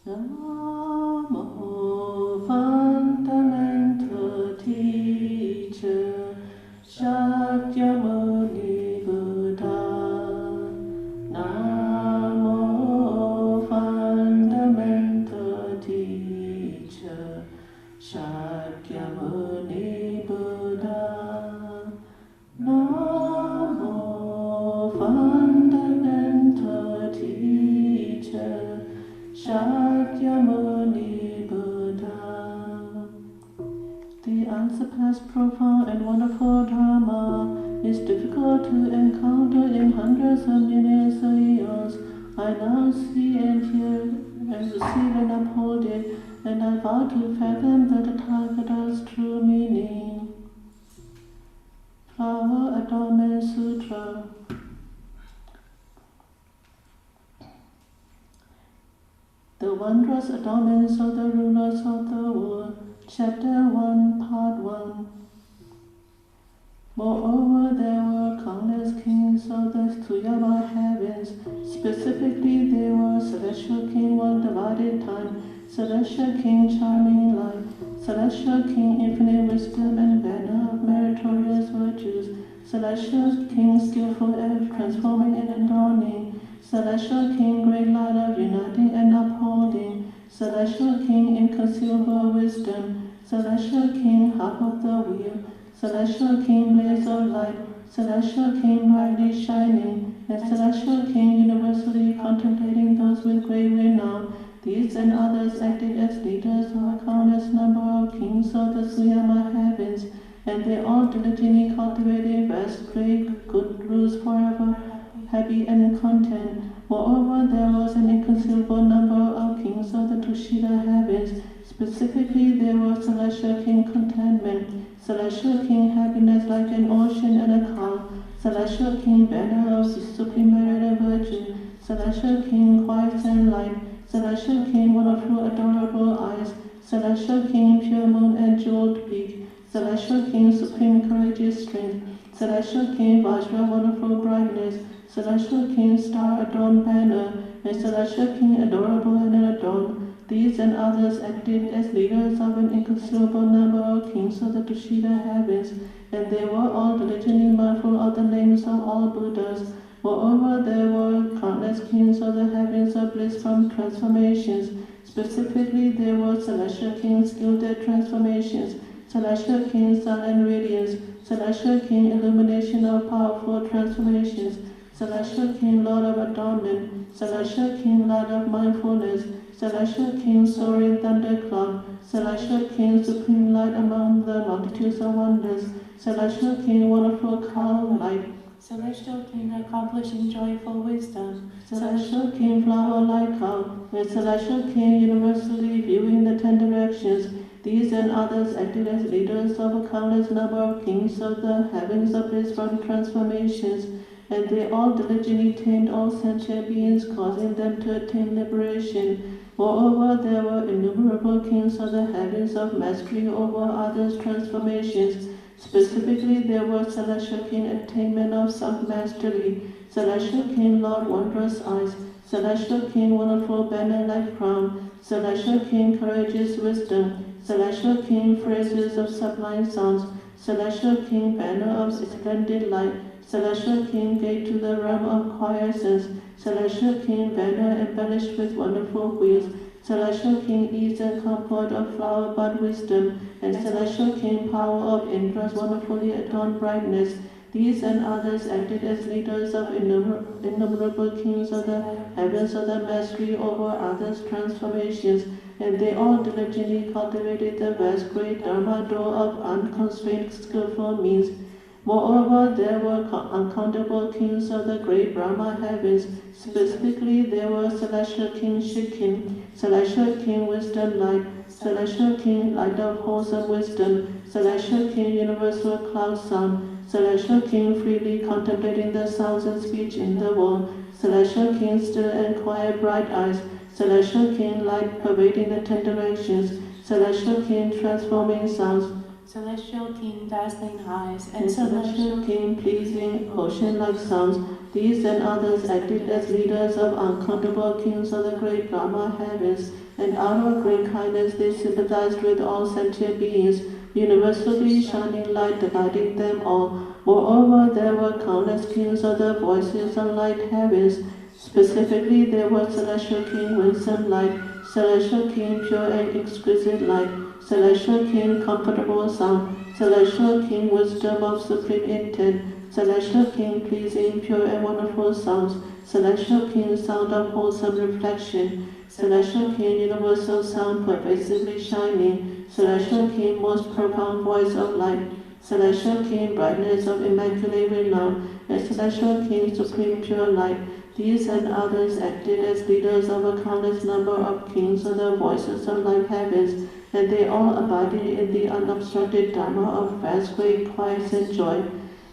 Namo fundamental teacher Shakyamuni Buddha. Namo fundamental teacher Shakyamuni Buddha. Namo fundamental teacher Shakyamuni Buddha. The unsurpassed, profound, and wonderful Dharma is difficult to encounter in hundreds of millions of years. I now see and hear and receive and uphold it, and I vow to fathom the Tathagata's true meaning. Flower Adornment Sutra. The wondrous adornments of the rulers of the world. Chapter 1, Part 1. Moreover, there were countless kings of the Tuyama heavens. Specifically, there were Celestial King One Divided Time, Celestial King Charming Light, Celestial King Infinite Wisdom and Banner of Meritorious Virtues, Celestial King Skillful at Transforming and Adorning, Celestial King Great Light of Uniting and Upholding, Celestial King Inconceivable Wisdom, Celestial King Half of the Wheel, Celestial King Blaze of Light, Celestial King Brightly Shining, and Celestial King Universally Contemplating those with great renown. These and others acted as leaders of a countless number of kings of the Suyama heavens, and they all diligently cultivated vast, great, good rules forever, happy and content. Moreover, there was an inconceivable number of kings of the Tushita heavens. Specifically, there was Celestial King Contentment, Celestial King Happiness like an ocean and a calm, Celestial King Banner of Supreme Merit and Virtue, Celestial King Quiet and Light, Celestial King Wonderful Adorable Eyes, Celestial King Pure Moon and Jeweled Peak, Celestial King Supreme Courageous Strength, Celestial King Vajra Wonderful Brightness, Celestial King Star Adorned Banner, and Celestial King Adorable and Adorned. These and others acted as leaders of an inconceivable number of kings of the Tushita heavens, and they were all diligently mindful of the names of all Buddhas. Moreover, there were countless kings of the heavens of bliss from transformations. Specifically, there were Celestial Kings skilled at transformations, Celestial King Sun and Radiance, Celestial King Illumination of powerful transformations, Celestial King Lord of Adornment, Celestial King Light of Mindfulness, Celestial King Soaring Thundercloud, Celestial King Supreme Light among the multitudes of wonders, Celestial King Wonderful Calm Light, Celestial King Accomplishing Joyful Wisdom, Celestial King Flower Light Cloud, and Celestial King Universally Viewing the 10 Directions. These and others acted as leaders of a countless number of kings of the heavens of bliss from transformations, and they all diligently tamed all sentient beings, causing them to attain liberation. Moreover, there were innumerable kings of the heavens of mastery over others' transformations. Specifically, there were Celestial King, attainment of self-mastery, Celestial King, Lord, wondrous eyes, Celestial King, wonderful banner like crown, Celestial King, courageous wisdom, Celestial King, phrases of sublime sounds, Celestial King, banner of splendid light, Celestial King, gate to the realm of quiescence, Celestial King, banner embellished with wonderful wheels, Celestial King, ease and comfort of flower bud wisdom, and Celestial King, power of Indra's wonderfully adorned brightness. These and others acted as leaders of innumerable kings of the heavens of the mastery over others' transformations, and they all diligently cultivated the vast great Dharma door of unconstrained skillful means. Moreover, there were uncountable kings of the great Brahma heavens. Specifically, there were Celestial King Shikin, Celestial King Wisdom Light, Celestial King Light of Wholesome Wisdom, Celestial King Universal Cloud Sound, Celestial King freely contemplating the sounds and speech in the world, Celestial King still and quiet bright eyes, Celestial King light pervading the 10 directions, Celestial King transforming sounds, Celestial King dazzling eyes, and Celestial King pleasing ocean-like sounds. These and others acted as leaders of uncountable kings of the great Brahma heavens, and out of great kindness they sympathized with all sentient beings, universally shining light dividing them all. Moreover, there were countless kings of the voices of light heavens. Specifically, there were Celestial King Winsome Light, Celestial King Pure and Exquisite Light, Celestial King Comfortable Sound, Celestial King Wisdom of Supreme Intent, Celestial King Pleasing Pure and Wonderful Sounds, Celestial King Sound of Wholesome Reflection, Celestial King Universal Sound Pervasively Shining, Celestial King Most Profound Voice of Light, Celestial King Brightness of Immaculate Renown, and Celestial King Supreme Pure Light. These and others acted as leaders of a countless number of kings of the voices of light heavens, and they all abided in the unobstructed Dharma of vast great quiet and joy.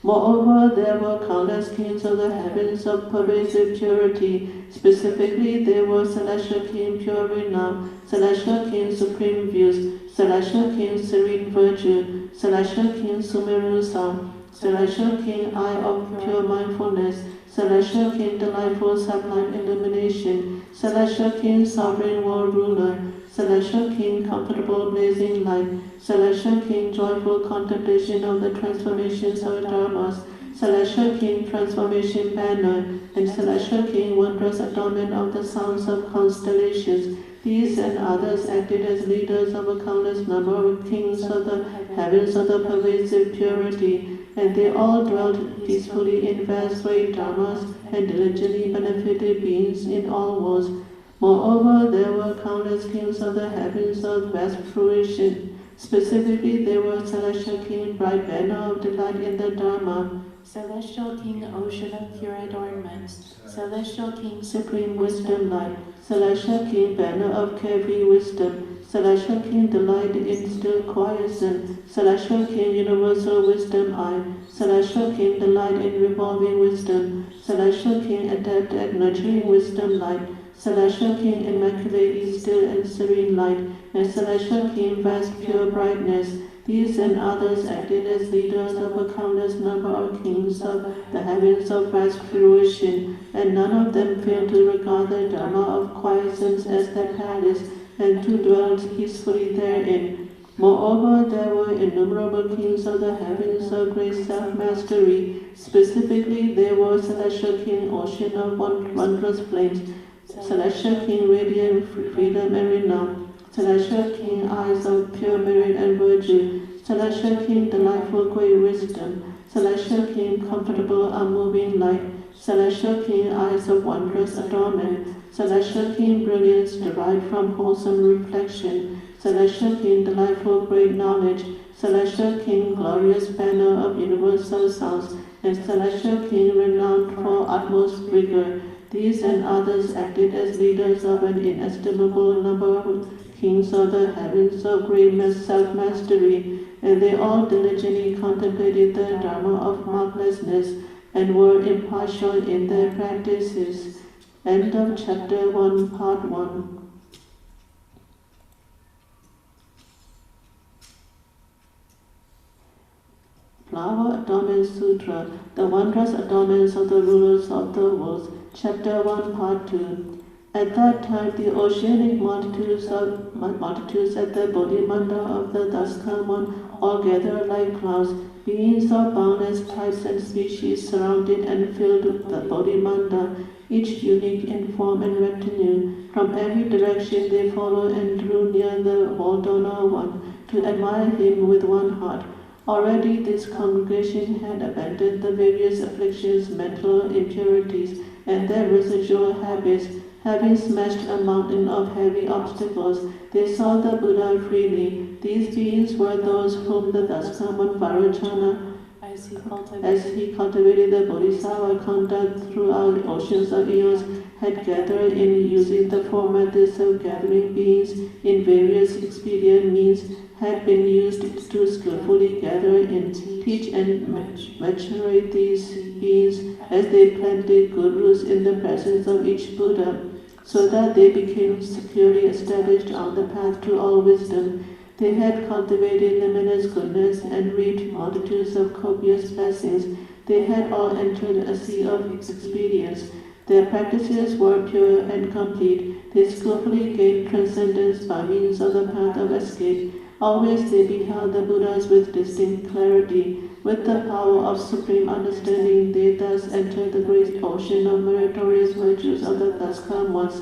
Moreover, there were countless kings of the heavens of pervasive purity. Specifically, there were Celestial King Pure Renown, Celestial King Supreme Views, Celestial King Serene Virtue, Celestial King Sumeru Sound, Celestial King Eye of Pure Mindfulness, Celestial King Delightful Sublime Illumination, Celestial King Sovereign World Ruler, Celestial King Comfortable Blazing Light, Celestial King Joyful Contemplation of the Transformations of Dharmas, Celestial King Transformation Banner, and Celestial King Wondrous Adornment of the Sounds of Constellations. These and others acted as leaders of a countless number of kings of the heavens of the pervasive purity, and they all dwelt peacefully in vast great dharmas and diligently benefited beings in all worlds. Moreover, there were countless kings of the heavens of vast fruition. Specifically, there were Celestial King Bright Banner of Delight in the Dharma, Celestial King Ocean of Pure Adornments, Celestial King Supreme Wisdom Light, Celestial King Banner of Carefree Wisdom, Celestial King Delight in Still Quiescence, Celestial King Universal Wisdom Eye, Celestial King Delight in Revolving Wisdom, Celestial King Adept at Nurturing Wisdom Light, Celestial King Immaculately Still and Serene Light, and Celestial King Vast Pure Brightness. These and others acted as leaders of a countless number of kings of the heavens of vast fruition, and none of them failed to regard the Dharma of quiescence as their palace, and to dwell peacefully therein. Moreover, there were innumerable kings of the heavens of great self-mastery. Specifically, there were Celestial King Ocean of Wondrous Flames, Celestial King Radiant Freedom and Renown, Celestial King Eyes of Pure Merit and Virtue, Celestial King Delightful Great Wisdom, Celestial King Comfortable Unmoving Light, Celestial King Eyes of Wondrous Adornment, Celestial King Brilliance derived from wholesome reflection, Celestial King Delightful Great Knowledge, Celestial King Glorious Banner of Universal Sounds, and Celestial King renowned for utmost vigor. These and others acted as leaders of an inestimable number of kings of the heavens of great self-mastery, and they all diligently contemplated the Dharma of marvellousness and were impartial in their practices. End of chapter 1, part 1. Flower Adornment Sutra, The Wondrous Adornments of the Rulers of the World, Chapter 1, Part 2. At that time, the oceanic multitudes at the Bodhimanda of the thus come one all gathered like clouds, beings of boundless types and species surrounded and filled the Bodhimanda, each unique in form and retinue. From every direction they followed and drew near the Waldona one to admire him with one heart. Already this congregation had abandoned the various afflictions, mental impurities, and their residual habits. Having smashed a mountain of heavy obstacles, they saw the Buddha freely. These beings were those whom the Dasakamon Varachana, as he cultivated the Bodhisattva conduct throughout oceans of eons, had gathered in using the four methods of gathering beings in various expedient means, had been used to skillfully gather in, teach and mature these beings as they planted good roots in the presence of each Buddha, so that they became securely established on the path to all wisdom. They had cultivated limitless goodness and reaped multitudes of copious blessings. They had all entered a sea of experience. Their practices were pure and complete. They skillfully gained transcendence by means of the path of escape. Always they beheld the Buddhas with distinct clarity. With the power of supreme understanding, they thus entered the great ocean of meritorious virtues of the thus come ones.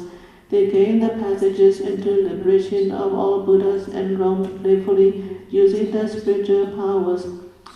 They gained the passages into liberation of all Buddhas and roamed playfully, using their spiritual powers.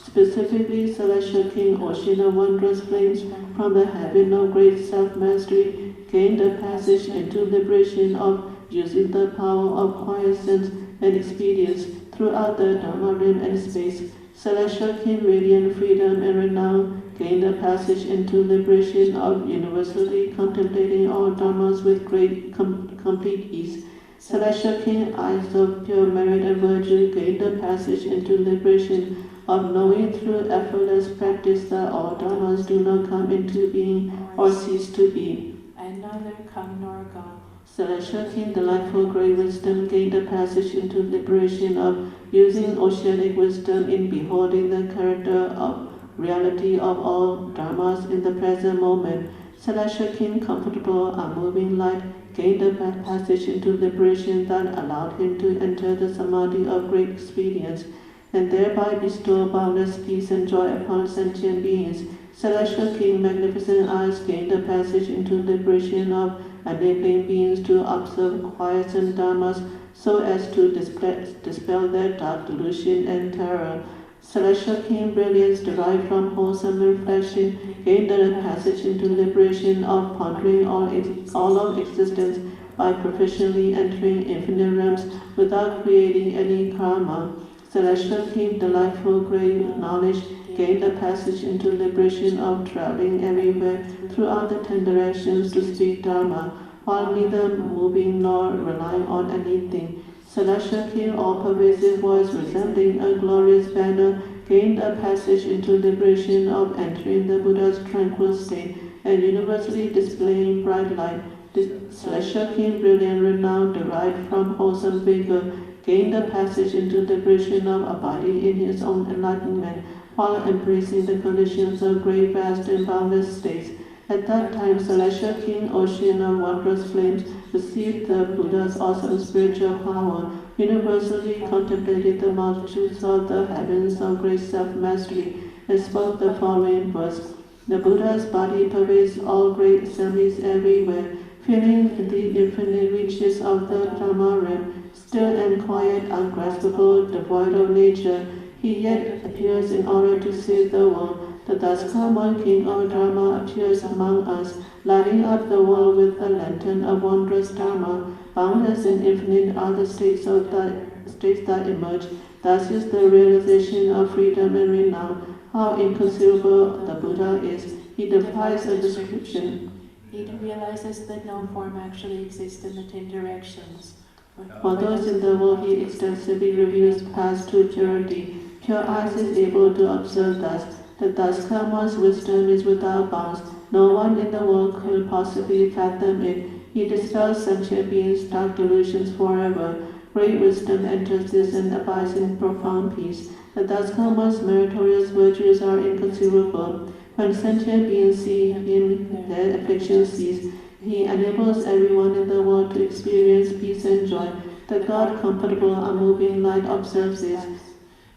Specifically, Celestial King, Ocean of Wondrous Flames, from the heaven of great self-mastery, gained a passage into liberation of using the power of quiescence and experience throughout the Dharma realm and space. Celestial King, Radiant Freedom and Renown, gained a passage into liberation of universally contemplating all dharmas with great complete ease. Celestial King, Eyes of Pure Merit and Virtue, gained a passage into liberation of knowing through effortless practice that all dharmas do not come into being or cease to be, and neither come nor go. Celestial King, Delightful Great Wisdom, gained a passage into liberation of using oceanic wisdom in beholding the character of reality of all dharmas in the present moment. Celestial King, Comfortable, Unmoving Light, gained a passage into liberation that allowed him to enter the samadhi of great experience, and thereby bestow boundless peace and joy upon sentient beings. Celestial King, Magnificent Eyes, gained a passage into liberation of enabling beings to observe quiescent dharmas so as to dispel their dark delusion and terror. Celestial King, Brilliance, derived from wholesome reflection, gained a passage into liberation of pondering all of existence by proficiently entering infinite realms without creating any karma. Celestial King, Delightful Great Knowledge, gained a passage into liberation of traveling everywhere throughout the 10 directions to speak Dharma, while neither moving nor relying on anything. Celestial King, All-Pervasive Voice, resembling a glorious banner, gained a passage into liberation of entering the Buddha's tranquil state and universally displaying bright light. Celestial King, Brilliant Renown, derived from wholesome vigor, gained a passage into liberation of abiding in his own enlightenment, while embracing the conditions of great, vast, and boundless states. At that time, Celestial King, Ocean of Wondrous Flames, received the Buddha's awesome spiritual power, universally contemplated the multitudes of the heavens of great self-mastery, and spoke the following verse. The Buddha's body pervades all great assemblies everywhere, filling the infinite reaches of the Dharma realm, still and quiet, ungraspable, devoid of nature. He yet appears in order to save the world. The thus come one King of Dharma appears among us, lighting up the world with a lantern of wondrous Dharma. Boundless and infinite are the states that emerge. Thus is the realization of freedom and renown. How inconceivable the Buddha is! He defies a description. He realizes that no form actually exists in the 10 directions. For those in the world, he extensively reviews paths to purity. Pure eyes is able to observe thus. The thus come one's wisdom is without bounds. No one in the world could possibly fathom it. He dispels sentient beings' dark delusions forever. Great wisdom enters this and abides in profound peace. The thus Karma's meritorious virtues are inconceivable. When sentient beings see him, their afflictions cease. He enables everyone in the world to experience peace and joy. The God, comfortable, unmoving light observes this.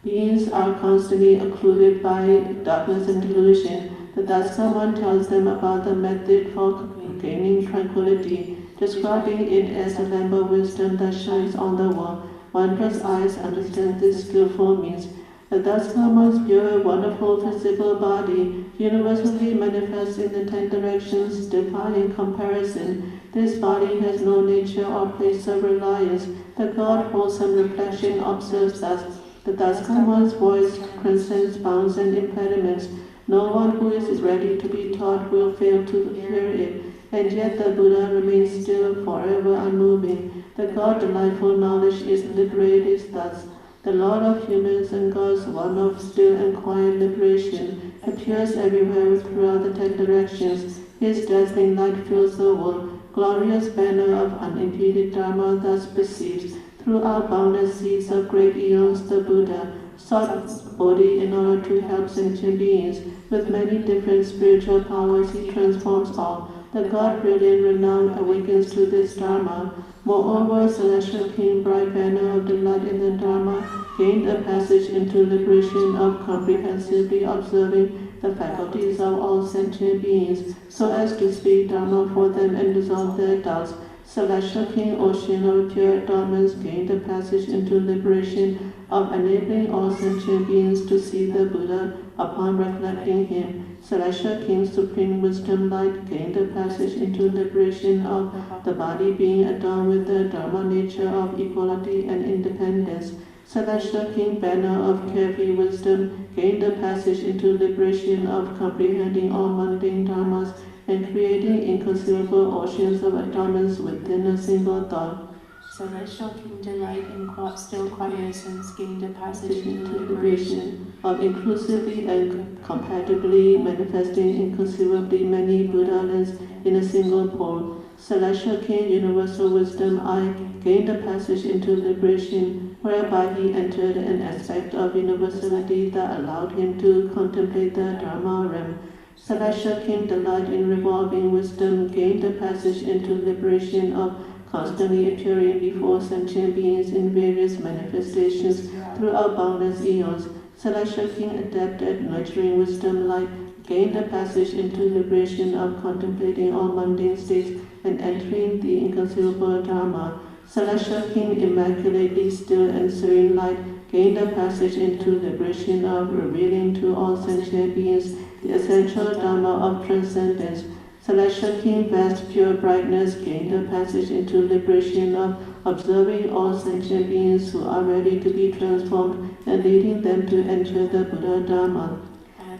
Beings are constantly occluded by darkness and delusion. The Daska one tells them about the method for gaining tranquility, describing it as a lamp of wisdom that shines on the wall. Wondrous eyes understand this skillful means. The Daska one's pure, wonderful physical body universally manifests in the 10 directions, defying comparison. This body has no nature or place of reliance. The God, wholesome reflection, observes us. The Daskaman's voice transcends bounds and impediments. No one who is ready to be taught will fail to hear it, and yet the Buddha remains still, forever unmoving. The God delightful knowledge is liberated thus. The Lord of humans and gods, one of still and quiet liberation, appears everywhere throughout the 10 directions. His dazzling light fills the world. Glorious banner of unimpeded Dharma thus perceives. Throughout boundless seas of great eons, the Buddha sought Bodhi in order to help sentient beings. With many different spiritual powers, he transforms all. The God brilliant renown awakens to this Dharma. Moreover, Celestial King, bright banner of the light in the Dharma, gained a passage into liberation of comprehensively observing the faculties of all sentient beings, so as to speak Dharma for them and dissolve their doubts. Celestial King, ocean of pure adornments, gained a passage into liberation of enabling all sentient beings to see the Buddha upon reflecting him. Celestial King, supreme wisdom light, gained a passage into liberation of the body being adorned with the Dharma nature of equality and independence. Celestial King, banner of carefree wisdom, gained a passage into liberation of comprehending all mundane dharmas and creating inconceivable oceans of adornments within a single thought. Celestial King, delight in still quiescence, gained a passage into liberation of inclusively and compatibly manifesting inconceivably many Buddha-lands in a single pole. Celestial King, universal wisdom, I gained a passage into liberation, whereby he entered an aspect of universality that allowed him to contemplate the Dharma realm. Celestial King, delight in revolving wisdom, gained a passage into liberation of constantly appearing before sentient beings in various manifestations throughout boundless eons. Celestial King, adept at nurturing wisdom light, gained a passage into liberation of contemplating all mundane states and entering the inconceivable Dharma. Celestial King, immaculately still and serene light, gained a passage into liberation of revealing to all sentient beings the essential Dharma of transcendence. Celestial King, vast pure brightness, gained a passage into liberation of observing all sentient beings who are ready to be transformed and leading them to enter the Buddha Dharma.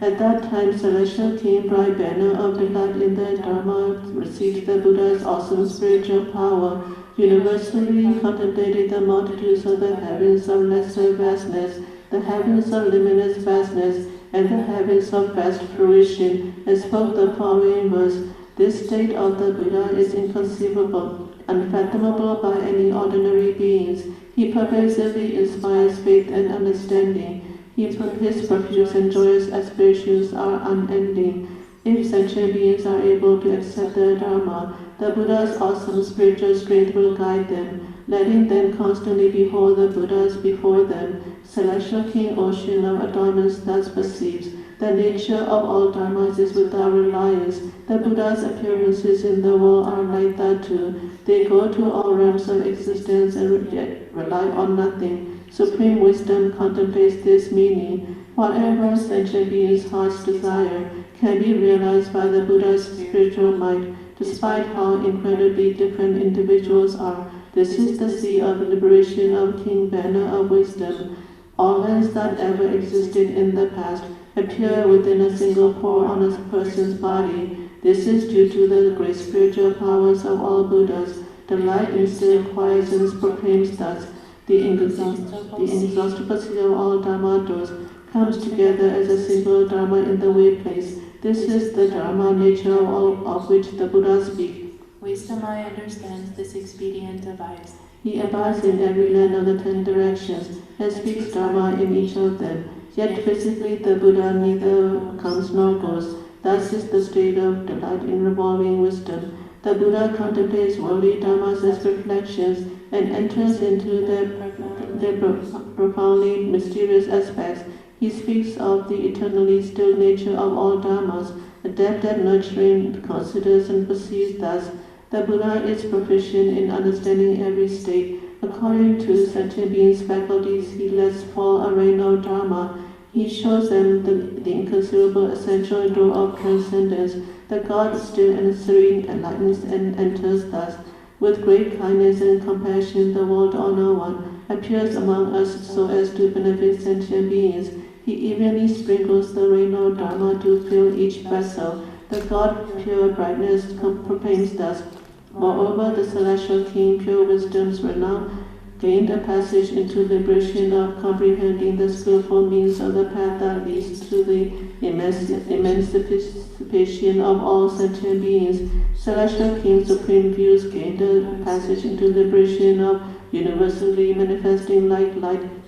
At that time, Celestial King, bright banner of the light in the Dharma, received the Buddha's awesome spiritual power, universally contemplated the multitudes of the heavens of lesser vastness, the heavens of limitless vastness, and the heavens of vast fruition, and spoke the following verse: This state of the Buddha is inconceivable, unfathomable by any ordinary beings. He pervasively inspires faith and understanding. His profuse and joyous aspirations are unending. If sentient beings are able to accept the Dharma, the Buddha's awesome spiritual strength will guide them, letting them constantly behold the Buddhas before them. Celestial King, ocean of adornments, thus perceives the nature of all dharmas is without reliance. The Buddha's appearances in the world are like that too. They go to all realms of existence and yet rely on nothing. Supreme wisdom contemplates this meaning. Whatever sentient beings' hearts desire can be realized by the Buddha's spiritual might, despite how incredibly different individuals are. This is the sea of liberation of King Banner of Wisdom. All lands that ever existed in the past appear within a single pore on a person's body. This is due to the great spiritual powers of all Buddhas. The light in still quiescence proclaims thus: the inexhaustible sea of all Dharma doors comes together as a single Dharma in the way place. This is the Dharma nature of all of which the Buddha speaks. Wisdom eye understands this expedient device. He abides in every land of the 10 directions and speaks Dharma in each of them. Yet physically the Buddha neither comes nor goes. Thus is the state of delight in revolving wisdom. The Buddha contemplates worldly dharmas as reflections and enters into their profoundly mysterious aspects. He speaks of the eternally still nature of all dharmas, adept at nurturing, considers and perceives thus. The Buddha is proficient in understanding every state. According to sentient beings' faculties, he lets fall a rain of dharma. He shows them the inconceivable essential door of transcendence. The God, still and serene, enlightens and enters thus. With great kindness and compassion, the world honor one appears among us so as to benefit sentient beings. He evenly sprinkles the rain of Dharma to fill each vessel. The God, pure brightness, proclaims thus. Moreover, the celestial king, pure wisdom's renown, gained a passage into liberation of comprehending the skillful means of the path that leads to the emancipation of all sentient beings. Celestial King Supreme Views gained a passage into liberation of universally manifesting light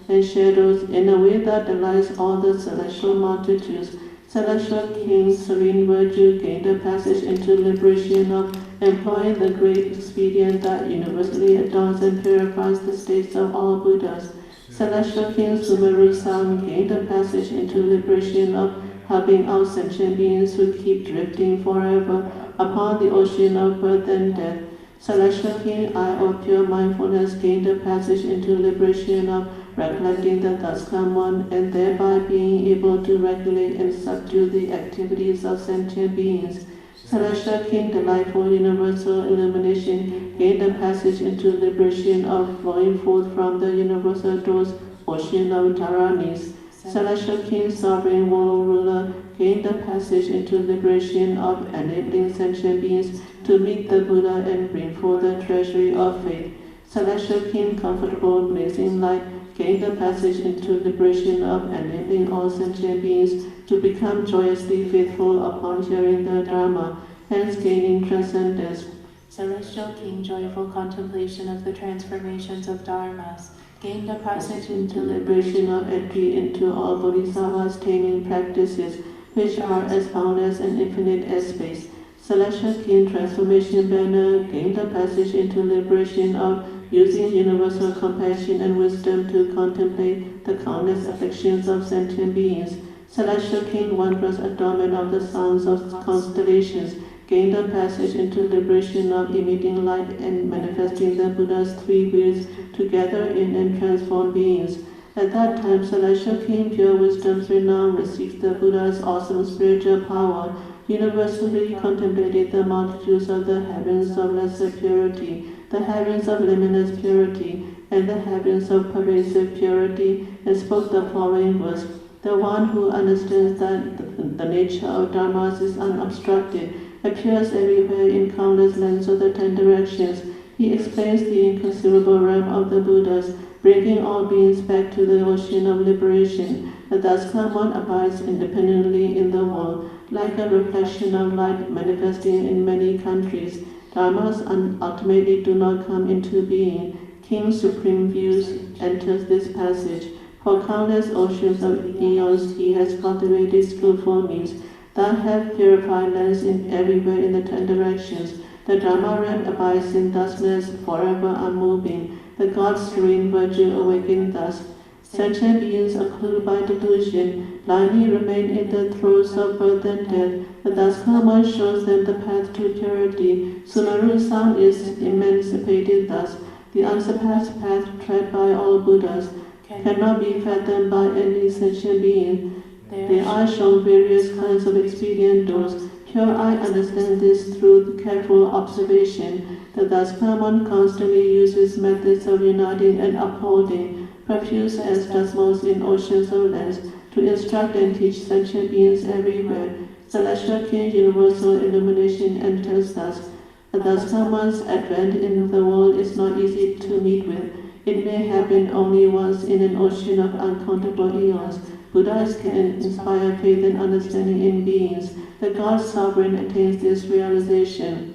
and shadows in a way that delights all the celestial multitudes. Celestial King Serene Virtue gained a passage into liberation of employing the great expedient that universally adorns and purifies the states of all Buddhas. Celestial King Sumeru Sound gained a passage into liberation of helping out sentient beings who keep drifting forever upon the ocean of birth and death. Celestial King Eye of Pure Mindfulness gained a passage into liberation of recollecting the thus come one and thereby being able to regulate and subdue the activities of sentient beings. Celestial King Delightful Universal Illumination gained a passage into liberation of flowing forth from the universal doors, ocean of Dharanis. Celestial King Sovereign World Ruler gained a passage into liberation of enabling sentient beings to meet the Buddha and bring forth the treasury of faith. Celestial King Comfortable Blazing Light gained a passage into liberation of enabling all sentient beings to become joyously faithful upon hearing the Dharma, hence gaining transcendence. Celestial King Joyful Contemplation of the Transformations of Dharmas gained a passage into liberation of entry into all Bodhisattvas taming practices, which are as boundless and infinite as space. Celestial King Transformation Banner gained a passage into liberation of using universal compassion and wisdom to contemplate the countless afflictions of sentient beings. Celestial King Wondrous Adornment of the Sounds of Constellations gained a passage into liberation of emitting light and manifesting the Buddha's three wheels together in and transform beings. At that time, Celestial King Pure Wisdom's renown received the Buddha's awesome spiritual power, universally contemplated the multitudes of the heavens of lesser purity, the heavens of limitless purity, and the heavens of pervasive purity, and spoke the following verse. The one who understands that the nature of dharmas is unobstructed appears everywhere in countless lands of the 10 directions. He explains the inconceivable realm of the Buddhas, bringing all beings back to the ocean of liberation. The thus come one abides independently in the world, like a reflection of light manifesting in many countries. Dharmas ultimately do not come into being. King Supreme Views enters this passage. For countless oceans of eons he has cultivated skillful means that have purified lands everywhere in the 10 directions. The Dharma realm abides in thusness, forever unmoving. The God's serene virtue awakened thus. Sentient beings occluded by delusion blindly remain in the throes of birth and death. The thus come one shows them the path to purity. Sumeru Sound is emancipated thus. The unsurpassed path tread by all Buddhas cannot be fathomed by any sentient being. There are shown various kinds of expedient doors. Pure eye understands this through careful observation. The thus come one constantly uses methods of uniting and upholding, profuse as does most in oceans of lands, to instruct and teach sentient beings everywhere. Celestial King Universal Illumination enters thus. The thus come one's advent in the world is not easy to meet with. It may happen only once in an ocean of uncountable eons. Buddhas can inspire faith and understanding in beings. The God Sovereign attains this realization.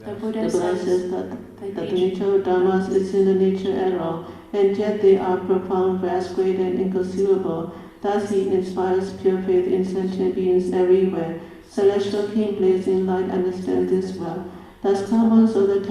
The The Buddha Buddha says says that the nature of dharmas is in the nature at all, and yet they are profound, vast, great, and inconceivable. Thus he inspires pure faith in sentient beings everywhere. Celestial King blazing light understands this well. Thus commons of the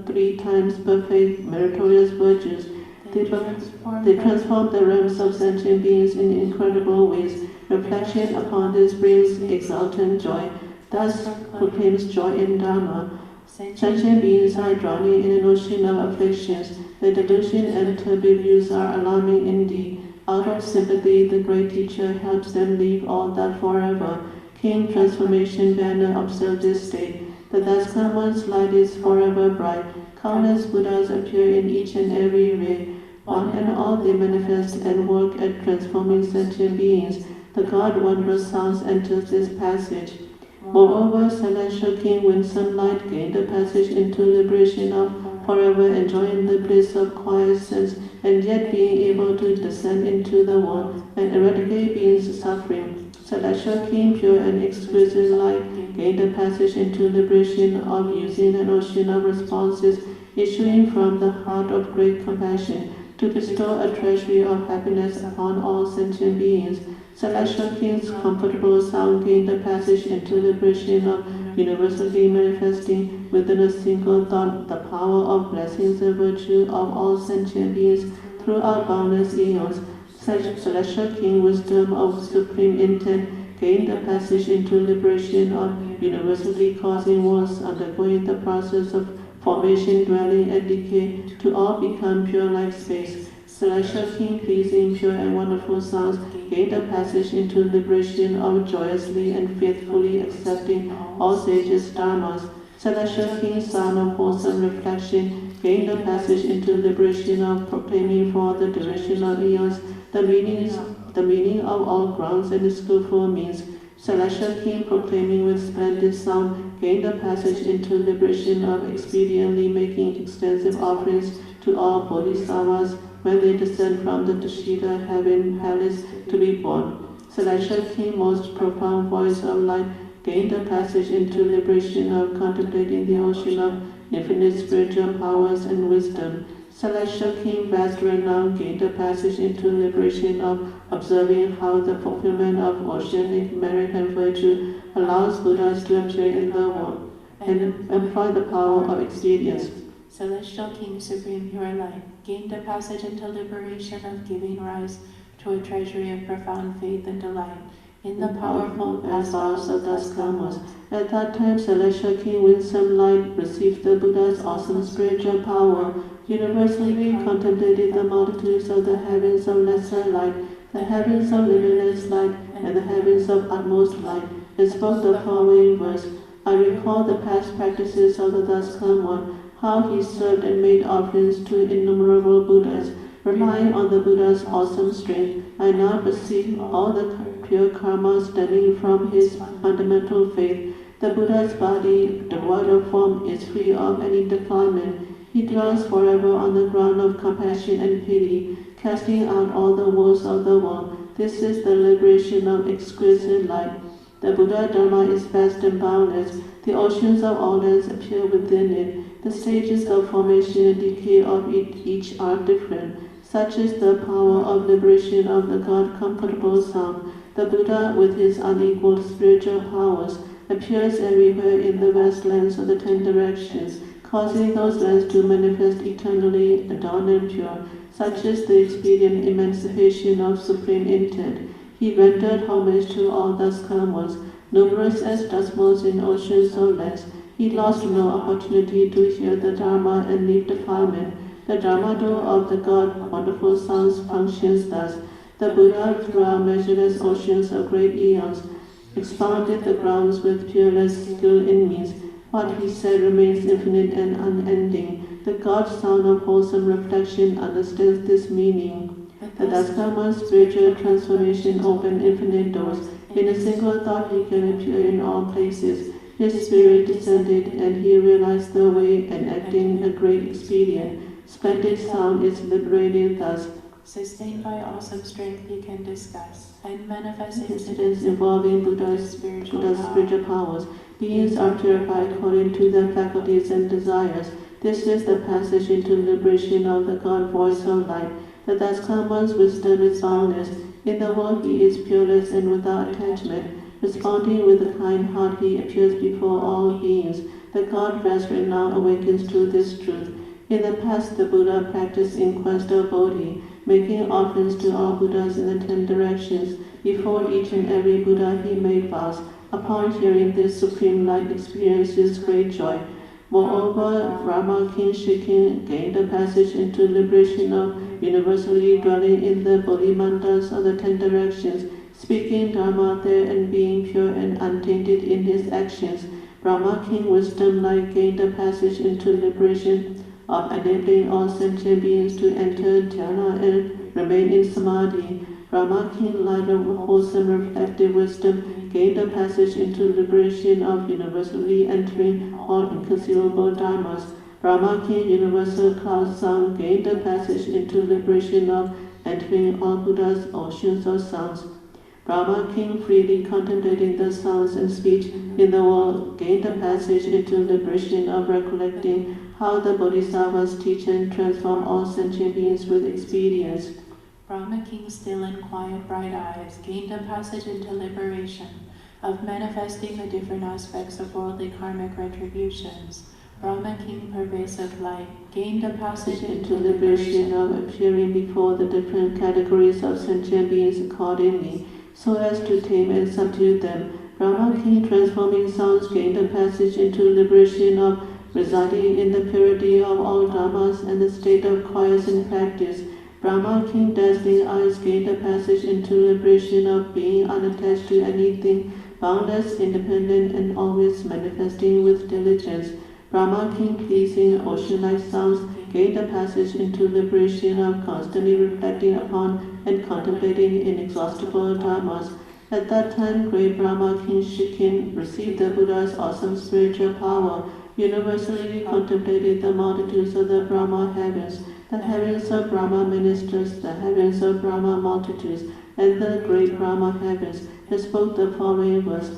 three times perfect meritorious virtues, they transform the realms of sentient beings in incredible ways. Reflection upon this brings exultant joy, thus proclaims joy in Dharma. Sentient beings are drowning in an ocean of afflictions. The delusion and turbid views are alarming indeed. Out of sympathy, the great teacher helps them leave all that forever. King Transformation Banner observes this state. The Daskarma's light is forever bright. Countless Buddhas appear in each and every ray. One and all they manifest and work at transforming sentient beings. The God wondrous sounds enters this passage. Moreover, Celestial King Winsome Light gained the passage into liberation of forever enjoying the bliss of quiescence and yet being able to descend into the world and eradicate beings' suffering. Celestial King Pure and Exquisite Light gained the passage into liberation of using an ocean of responses issuing from the heart of great compassion to bestow a treasury of happiness upon all sentient beings. Celestial King's comfortable sound gained the passage into liberation of universally manifesting within a single thought the power of blessings and virtue of all sentient beings throughout boundless eons. Celestial King Wisdom of supreme intent gained the passage into liberation of universally causing worlds undergoing the process of formation, dwelling, and decay to all become pure like space. Celestial King pleasing, pure and wonderful sounds gained a passage into liberation of joyously and faithfully accepting all sages' dharmas. Celestial King, son of wholesome reflection, gained a passage into liberation of proclaiming for the duration of eons the meaning of all grounds and skillful means. Celestial King, proclaiming with splendid sound, gained a passage into liberation of expediently making extensive offerings to all bodhisattvas when they descend from the Tushita heaven palace to be born. Celestial King, most profound voice of light, gained a passage into liberation of contemplating the ocean of infinite spiritual powers and wisdom. Celestial King, vast renown, gained a passage into liberation of observing how the fulfillment of oceanic merit and virtue allows Buddhas to appear in the world and employ the power of experience. Celestial King, Supreme Pure Light, gained a passage into liberation of giving rise to a treasury of profound faith and delight in the powerful past vows of Daskarmas. At that time, Celestial King Winsome Light received the Buddha's awesome spiritual power, universally contemplated the multitudes of the heavens of lesser light, the heavens of limitless light, and the heavens of utmost light, and spoke the following verse. I recall the past practices of the Daskarma, how he served and made offerings to innumerable Buddhas. Relying on the Buddha's awesome strength, I now perceive all the pure karma stemming from his fundamental faith. The Buddha's body, devoid of form, is free of any defilement. He dwells forever on the ground of compassion and pity, casting out all the woes of the world. This is the liberation of exquisite light. The Buddha Dharma is vast and boundless. The oceans of all lands appear within it. The stages of formation and decay of each are different. Such is the power of liberation of the God Comfortable Sound. The Buddha, with his unequaled spiritual powers, appears everywhere in the vast lands of the 10 directions, causing those lands to manifest eternally adorned and pure. Such is the expedient emancipation of supreme intent. He rendered homage to all Daskarmas, numerous as dust motes in oceans of lands. He lost no opportunity to hear the Dharma and leave defilement. The Dharmado of the God, wonderful sounds, functions thus. The Buddha, throughout measureless oceans of great eons, expounded the grounds with peerless skill in means. What he said remains infinite and unending. The God sound of wholesome reflection understands this meaning. The Daskarma's spiritual transformation opened infinite doors. In a single thought he can appear in all places. His spirit descended and he realized the way, enacting a great expedient. Splendid sound is liberated thus. Sustained by awesome strength, he can discuss and manifest incidents involving Buddha's spiritual powers. Beings are purified according to their faculties and desires. This is the passage into liberation of the God voice of light. The Daskaman's wisdom is boundless. In the world he is peerless and without attachment. Responding with a kind heart, he appears before all beings. The God Vesper now awakens to this truth. In the past, the Buddha practiced in quest of Bodhi, making offerings to all Buddhas in the 10 directions. Before each and every Buddha, he made vows. Upon hearing this, Supreme Light experiences great joy. Moreover, Brahma King Shikin gained a passage into liberation of universally dwelling in the Bodhi mantras of the 10 directions, speaking Dharma there and being pure and untainted in his actions. Brahma King Wisdom Light gained a passage into liberation of enabling all sentient beings to enter dhyana and remain in samadhi. Brahma King Light of wholesome reflective wisdom gained a passage into liberation of universally entering all inconceivable dharmas. Brahma King Universal Cloud Sound gained a passage into liberation of entering all Buddha's oceans of sounds. Brahma King freely contemplating the sounds and speech in the world gained a passage into liberation of recollecting how the Bodhisattvas teach and transform all sentient beings with expedience. Brahma King still and quiet bright eyes gained a passage into liberation of manifesting the different aspects of worldly karmic retributions. Brahma King pervasive light gained a passage into liberation of appearing before the different categories of sentient beings accordingly, so as to tame and subdue them. Brahma King transforming sounds gained a passage into liberation of residing in the purity of all dharmas and the state of quiescent practice. Brahma King dazzling eyes gained a passage into liberation of being unattached to anything, boundless, independent, and always manifesting with diligence. Brahma King pleasing ocean-like sounds gained a passage into liberation of constantly reflecting upon and contemplating inexhaustible dharmas. At that time, great Brahma King Shikin received the Buddha's awesome spiritual power, universally contemplated the multitudes of the Brahma heavens, the heavens of Brahma ministers, the heavens of Brahma multitudes, and the great Brahma heavens, and spoke the following verse.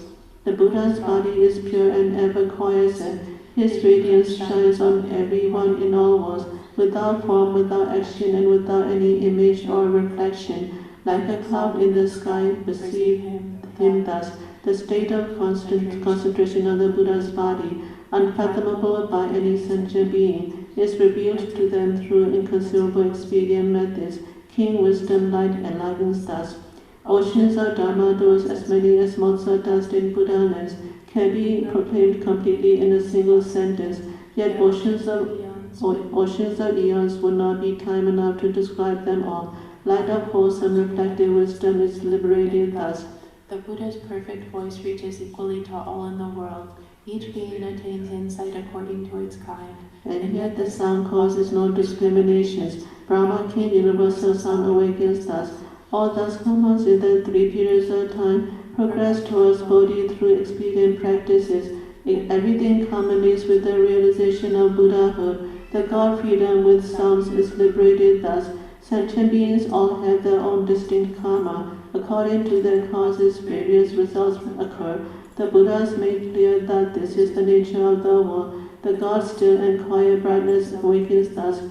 The Buddha's body is pure and ever quiescent. His radiance shines on everyone in all worlds, without form, without action, and without any image or reflection. Like a cloud in the sky, perceive him thus. The state of constant concentration of the Buddha's body, unfathomable by any sentient being, is revealed to them through inconceivable expedient methods. King Wisdom Light enlightens thus. Oceans of Dharma doors, as many as motes of dust in Buddha lands, can be proclaimed completely in a single sentence, yet oceans of eons would not be time enough to describe them all. Light of wholesome reflective wisdom is liberated thus. The Buddha's perfect voice reaches equally to all in the world. Each being attains insight according to its kind. And yet the sound causes no discriminations. Brahma King Universal Sound awakens thus. All thus comes in the 3 periods of time progress towards Bodhi through expedient practices. Everything culminates with the realization of Buddhahood. The God freedom with sounds is liberated thus. Sentient beings all have their own distinct karma. According to their causes, various results occur. The Buddhas made clear that this is the nature of the world. The God still and quiet brightness awakens thus.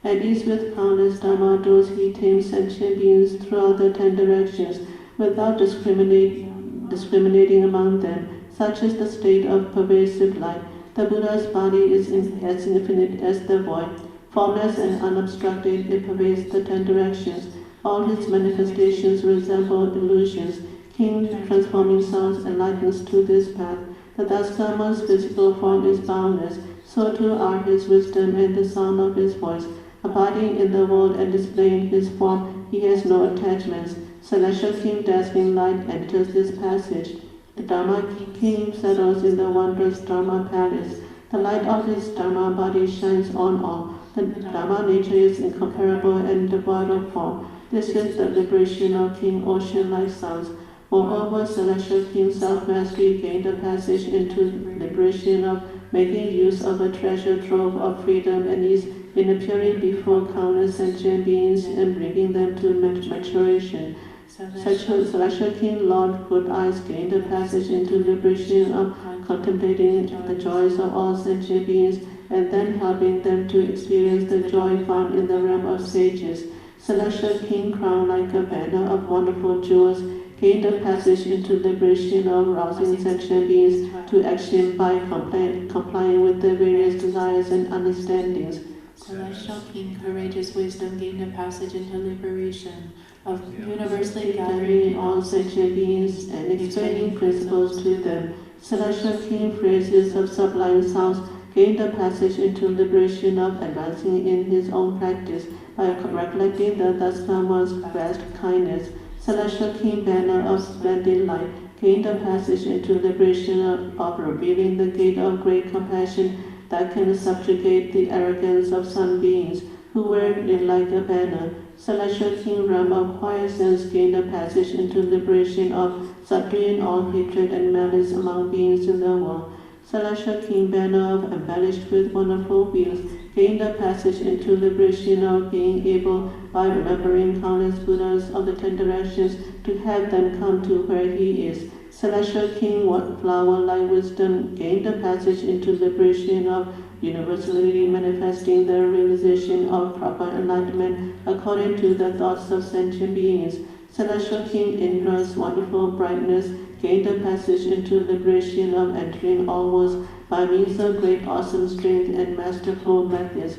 At ease with countless Dharma doors, he tames sentient beings throughout the 10 directions, without discriminating among them. Such is the state of pervasive light. The Buddha's body is as infinite as the void. Formless and unobstructed, it pervades the 10 directions. All his manifestations resemble illusions. King transforming sounds enlightens to this path. The Daskama's physical form is boundless, so too are his wisdom and the sound of his voice. Abiding in the world and displaying his form, he has no attachments. Celestial King dazzling light enters this passage. The Dharma King settles in the wondrous Dharma palace. The light of his Dharma body shines on all. The Dharma nature is incomparable and devoid of form. This is the liberation of King Ocean-like sounds. Moreover, Celestial King self-mastery gained a passage into liberation of making use of a treasure trove of freedom and ease in appearing before countless sentient beings and bringing them to maturation. Celestial King Lord Good Eyes gained a passage into liberation of contemplating the joys of all sentient beings and then helping them to experience the joy found in the realm of sages. Celestial King crowned like a banner of wonderful jewels gained a passage into liberation of rousing sentient beings to action by complying with their various desires and understandings. Celestial King Courageous Wisdom gained a passage into liberation of universally gathering all sentient beings and explaining principles to them. Celestial King Phrases of Sublime Sounds gained a passage into liberation of advancing in his own practice by recollecting the thus one's vast kindness. Celestial King Banner of Splendid Light gained a passage into liberation of revealing the gate of great compassion that can subjugate the arrogance of sun beings who wear it like a banner. Celestial King Ram of Quiescence gained a passage into liberation of subduing all hatred and malice among beings in the world. Celestial King Banner of Embellished with Wonderful Wheels gained a passage into liberation of being able, by remembering countless Buddhas of the 10 directions, to have them come to where he is. Celestial King Flower-like Wisdom gained a passage into liberation of universally manifesting the realization of proper enlightenment according to the thoughts of sentient beings. Celestial King Indra's wonderful brightness gained a passage into liberation of entering all worlds by means of great awesome strength and masterful methods.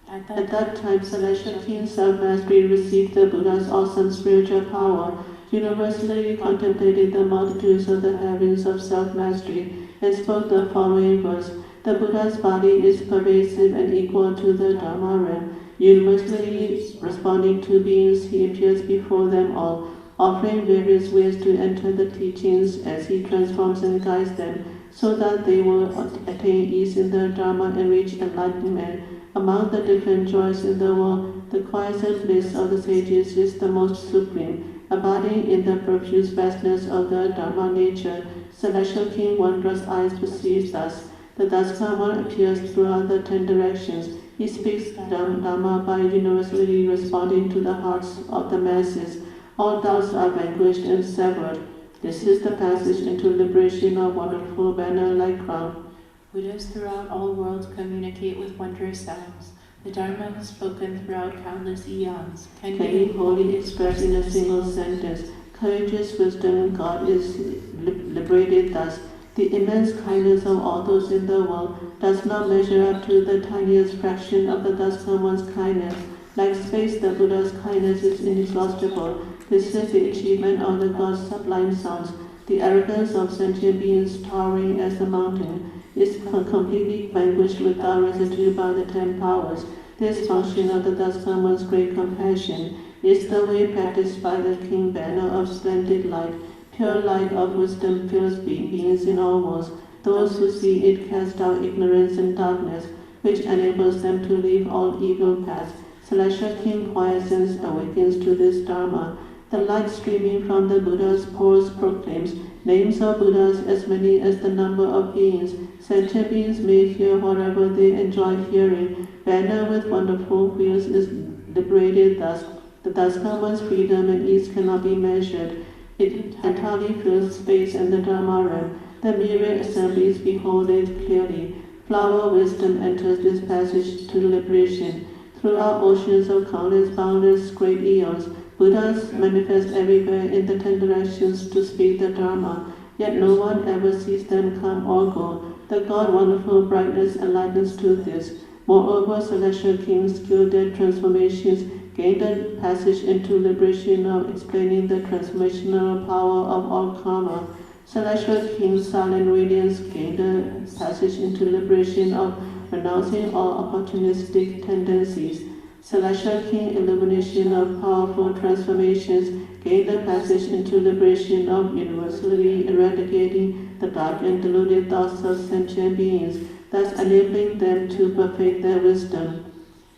At that time, Celestial King Self-Mastery received the Buddha's awesome spiritual power, universally contemplated the multitudes of the heavens of self-mastery, and spoke the following verse. The Buddha's body is pervasive and equal to the Dharma realm. Universally responding to beings, he appears before them all, offering various ways to enter the teachings as he transforms and guides them, so that they will attain ease in the Dharma and reach enlightenment. Among the different joys in the world, the quiescent bliss of the sages is the most supreme, abiding in the profuse vastness of the Dharma nature. Celestial King Wondrous Eyes perceives thus. The Daskarma appears throughout the 10 directions. He speaks Dhamma by universally responding to the hearts of the masses. All doubts are vanquished and severed. This is the passage into liberation of wonderful banner-like crown. Buddhas throughout all worlds communicate with wondrous sounds. The Dharma is spoken throughout countless eons. Can be wholly expressed in a single sentence. Courageous wisdom God is liberated thus. The immense kindness of all those in the world does not measure up to the tiniest fraction of the Daskarma's kindness. Like space, the Buddha's kindness is inexhaustible. This is the achievement of the God's sublime sounds. The arrogance of sentient beings towering as a mountain is completely vanquished without residue by the 10 powers. This function of the Daskarma's great compassion is the way practiced by the King Banner of Splendid Light. Pure light of wisdom fills beings in all worlds. Those who see it cast out ignorance and darkness, which enables them to leave all evil paths. Celestial King Quiescence awakens to this Dharma. The light streaming from the Buddha's pores proclaims names of Buddhas as many as the number of beings. Sentient beings may hear whatever they enjoy hearing. Banner with wonderful wheels is liberated thus. The Daskarma's freedom and ease cannot be measured. It entirely fills space and the Dharma realm. The myriad assemblies behold it clearly. Flower wisdom enters this passage to liberation. Throughout oceans of countless boundless great eons, Buddhas manifest everywhere in the 10 directions to speak the Dharma, yet no one ever sees them come or go. The God wonderful brightness enlightens to this. Moreover, Celestial Kings gilded transformations gained a passage into liberation of explaining the transformational power of all karma. Celestial King Silent Radiance gained a passage into liberation of renouncing all opportunistic tendencies. Celestial King Illumination of powerful transformations gained a passage into liberation of universally eradicating the dark and deluded thoughts of sentient beings, thus enabling them to perfect their wisdom.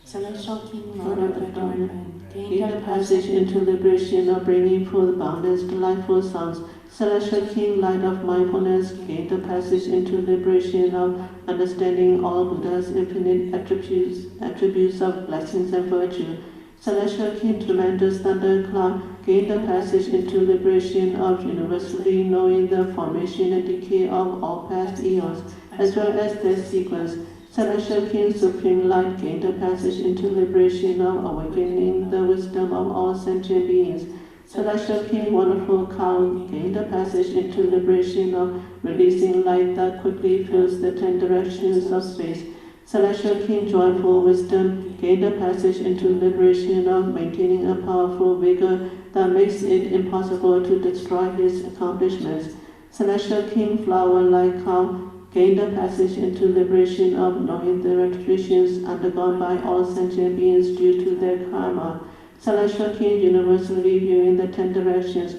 Celestial King Lord of Adornment gained a passage into liberation of bringing forth boundless delightful sounds. Celestial King Light of Mindfulness gained a passage into liberation of understanding all Buddha's infinite attributes of blessings and virtue. Celestial King, tremendous thundercloud, gained the passage into liberation of universally knowing the formation and decay of all past eons, as well as their sequence. Celestial King, supreme light, gained the passage into liberation of awakening the wisdom of all sentient beings. Celestial King, wonderful cow, gained the passage into liberation of releasing light that quickly fills the 10 directions of space. Celestial King, joyful wisdom, gained the passage into liberation of maintaining a powerful vigor that makes it impossible to destroy his accomplishments. Celestial King, flower-like cow, gained the passage into liberation of knowing the retributions undergone by all sentient beings due to their karma. Celestial King, universally viewing the 10 directions,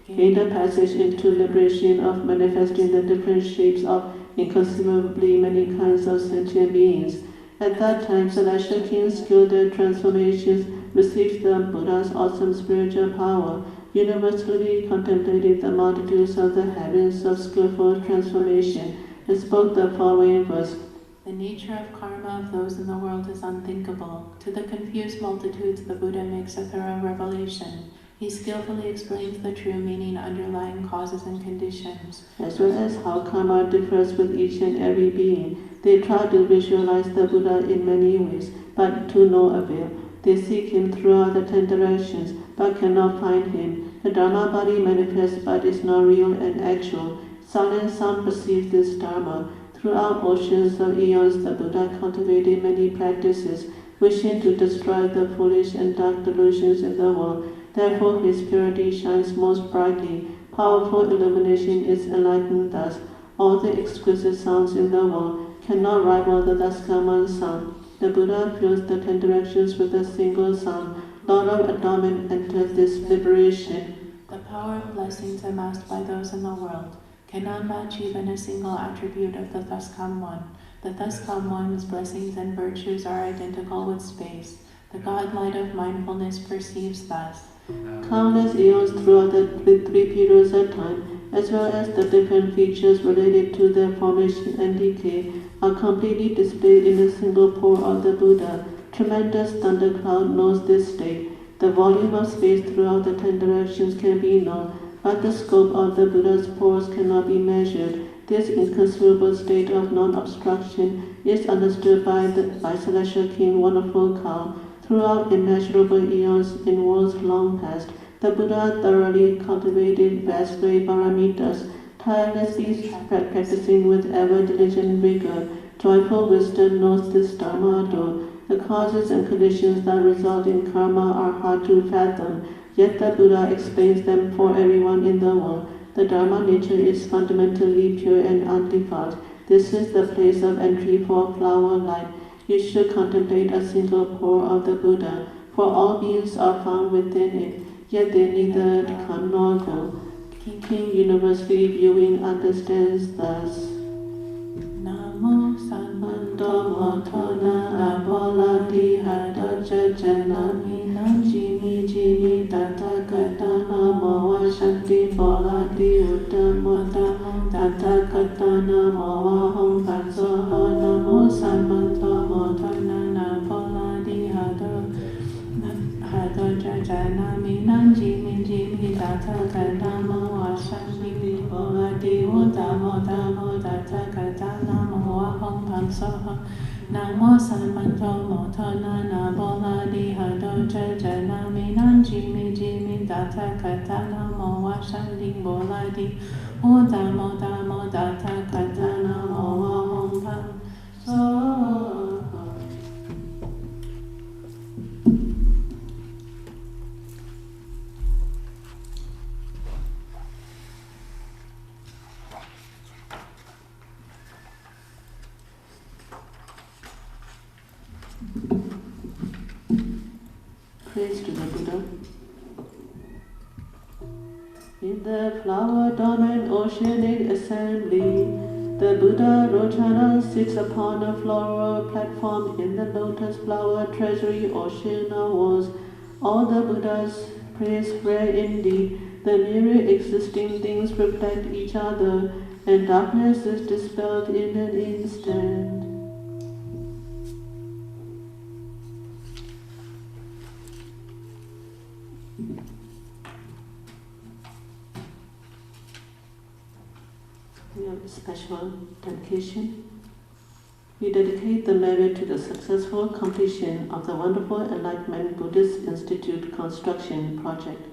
gained the passage into liberation of manifesting the different shapes of inconceivably many kinds of sentient beings. At that time, Celestial King, skilled in transformations, received the Buddha's awesome spiritual power, universally contemplated the multitudes of the heavens of skillful transformation, and spoke the following verse. The nature of karma of those in the world is unthinkable. To the confused multitudes, the Buddha makes a thorough revelation. He skillfully explains the true meaning underlying causes and conditions, as well as how karma differs with each and every being. They try to visualize the Buddha in many ways, but to no avail. They seek him throughout the 10 directions, but cannot find him. The Dharma body manifests but is not real and actual. Silent sound perceives this Dharma. Throughout oceans of eons, the Buddha cultivated many practices, wishing to destroy the foolish and dark delusions in the world. Therefore his purity shines most brightly. Powerful illumination is enlightened thus. All the exquisite sounds in the world cannot rival the Daskaman sound. The Buddha fills the 10 directions with a single sound. Lord of adornment enters this liberation. The power of blessings amassed by those in the world cannot match even a single attribute of the thus come one. The thus come one's blessings and virtues are identical with space. The God light of mindfulness perceives thus. Countless eons throughout the 3 periods of time, as well as the different features related to their formation and decay, are completely displayed in a single pore of the Buddha. Tremendous thundercloud knows this state. The volume of space throughout the 10 directions can be known, but the scope of the Buddha's pores cannot be measured. This inconceivable state of non-obstruction is understood by Celestial King, wonderful cow. Throughout immeasurable eons in worlds long past, the Buddha thoroughly cultivated vast great paramitas, tirelessly practicing with ever diligent vigor. Joyful wisdom knows this Dharma door. The causes and conditions that result in karma are hard to fathom, yet the Buddha explains them for everyone in the world. The Dharma nature is fundamentally pure and undefiled. This is the place of entry for flower light. You should contemplate a single pore of the Buddha, for all beings are found within it, yet they neither come nor go. King universally viewing understands thus. Namo Sanmanto Motona Abola Dihada Jajanami Nanjimi Jimi Tata Katana Moa Shanti Bola Diutamota Tata Katana Moa Hong Patso Namo Sanmanto Motona Abola Dihada Hada Jajanami Nanjimi Jimi Tata Katana Moa Shanti Bola Diutamota Tata Katana Moa Hong Patso Namo Sanmanto Motona Nabola Dihado Jajanami Nanjimi Jimi Data Katana Moa Shanti Bola Di Udamo Damo Data Katana Moa Hong Patso. Praise to the Buddha. In the flower-adorned oceanic assembly, the Buddha Rochana sits upon a floral platform in the lotus flower treasury ocean of walls. All the Buddhas praise rare indeed. The myriad existing things reflect each other, and darkness is dispelled in an instant. We have a special dedication. We dedicate the merit to the successful completion of the wonderful Enlightenment Buddhist Institute construction project.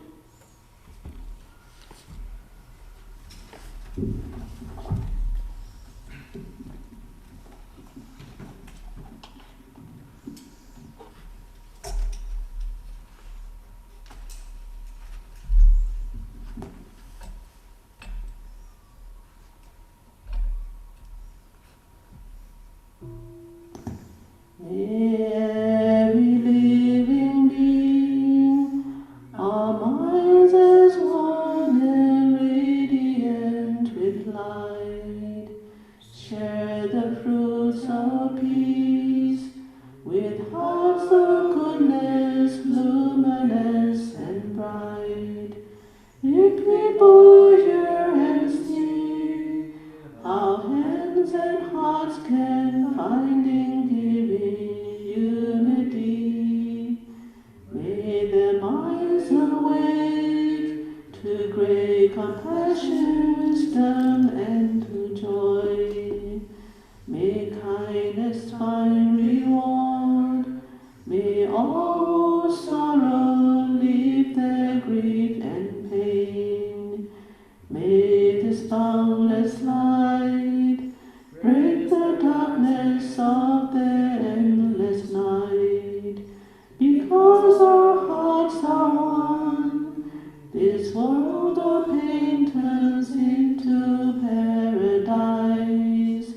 May every living being, our minds as one and radiant with light, share the fruits of peace, with hearts of goodness, luminous and bright. If people hear and see, our hands and hearts can find in giving unity. May their minds awake to great compassion, wisdom, and to joy. May kindness find reward. May all who sorrow leave their grief and pain. May this boundless light break the darkness of their endless night. Because our hearts are one, this world of pain turns into paradise.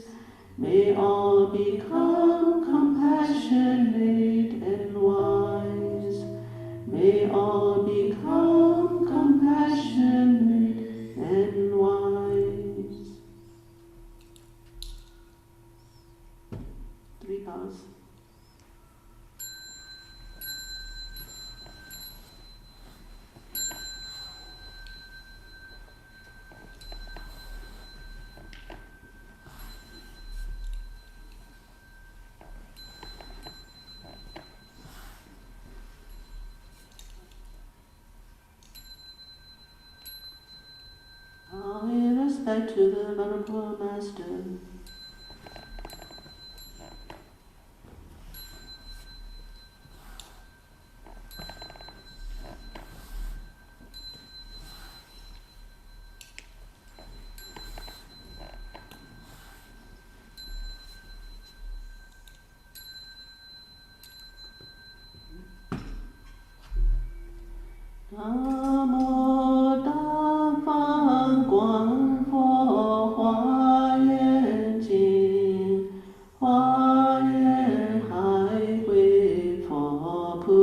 May all become compassionate and wise. May all become compassionate and wise. 3 vows. Bow in respect to the Venerable Master. Namo Tát Quang Phổ Hoa Yên Jing Hoa Yên Hải Quy Phổ Pu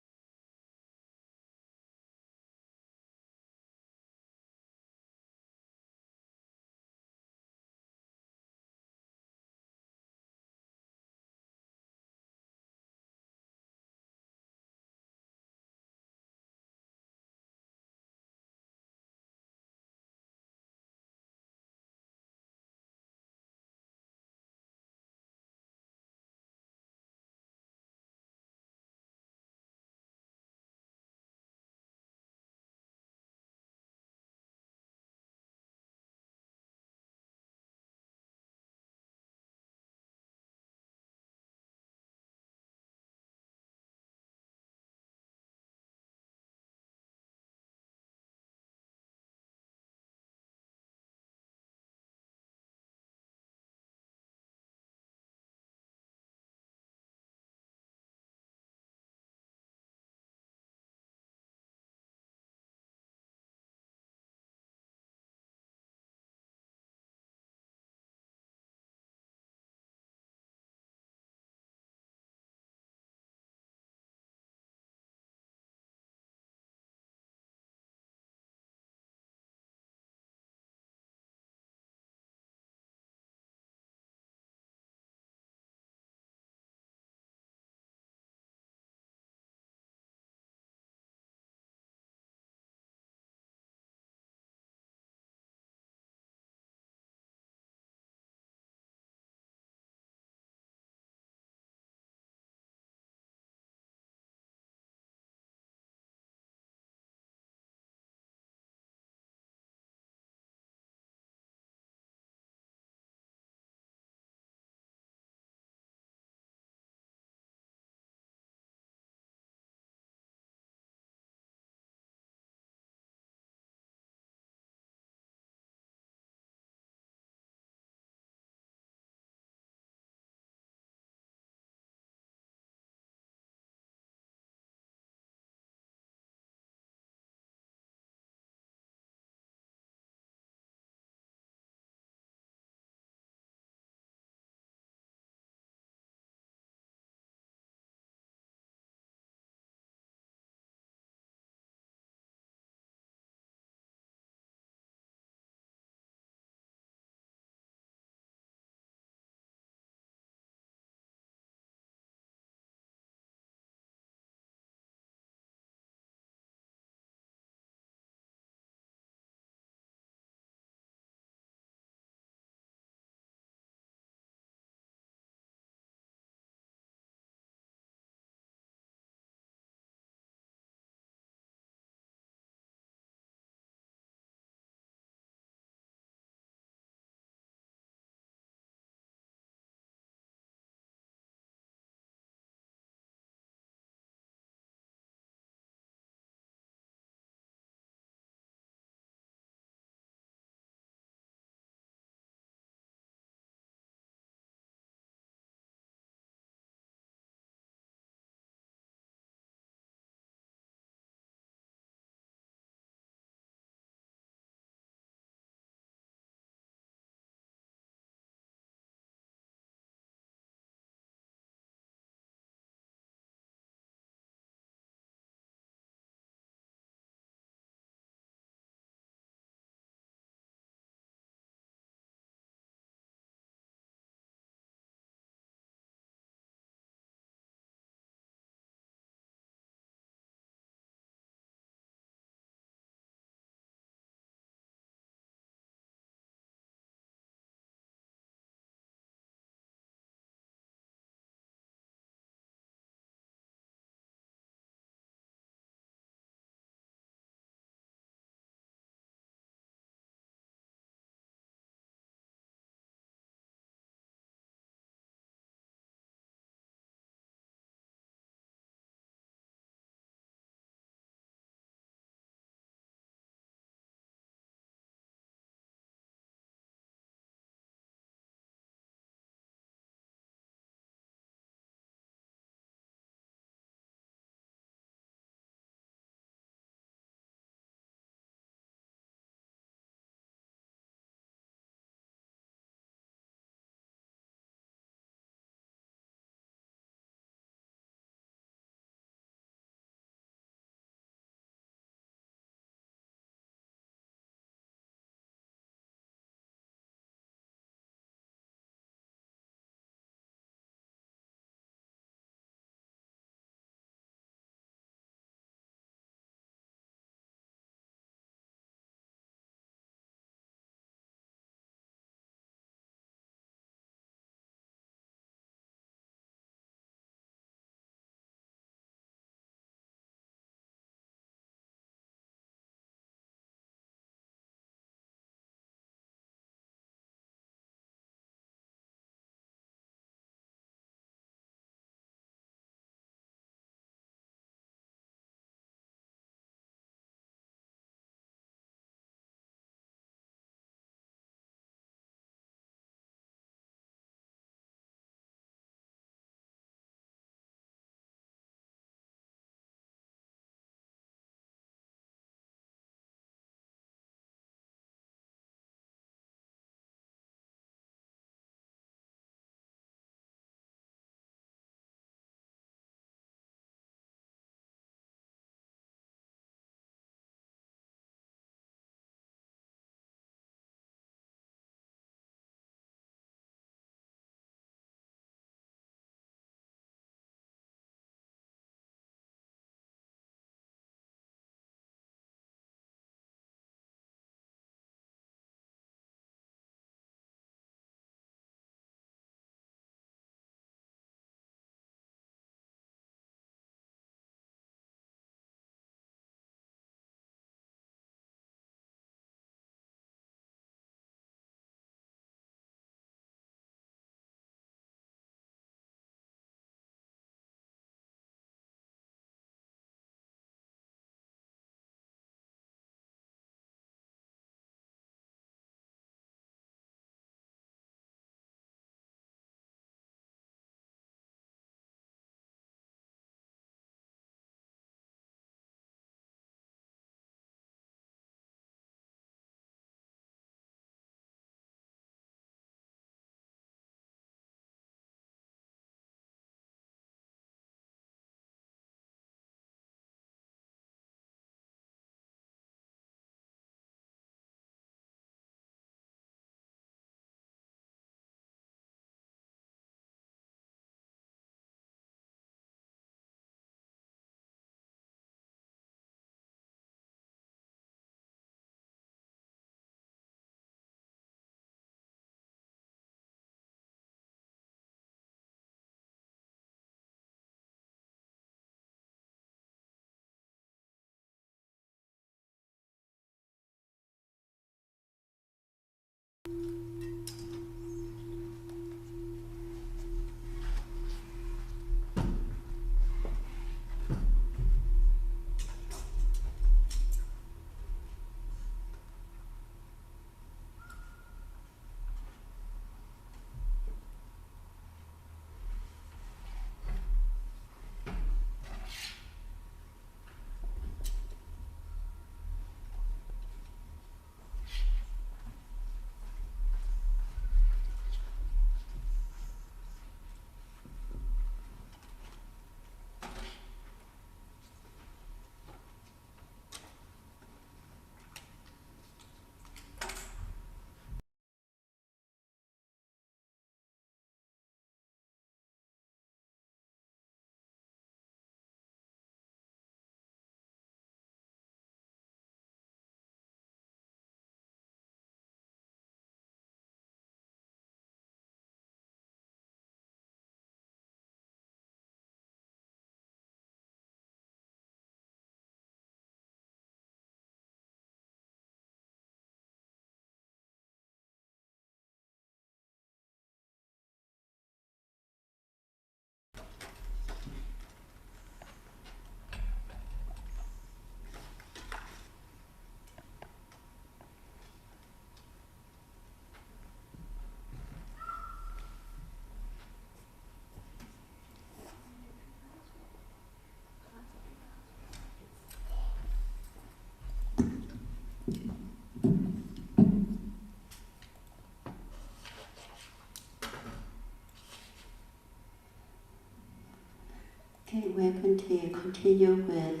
Okay, we're going to continue with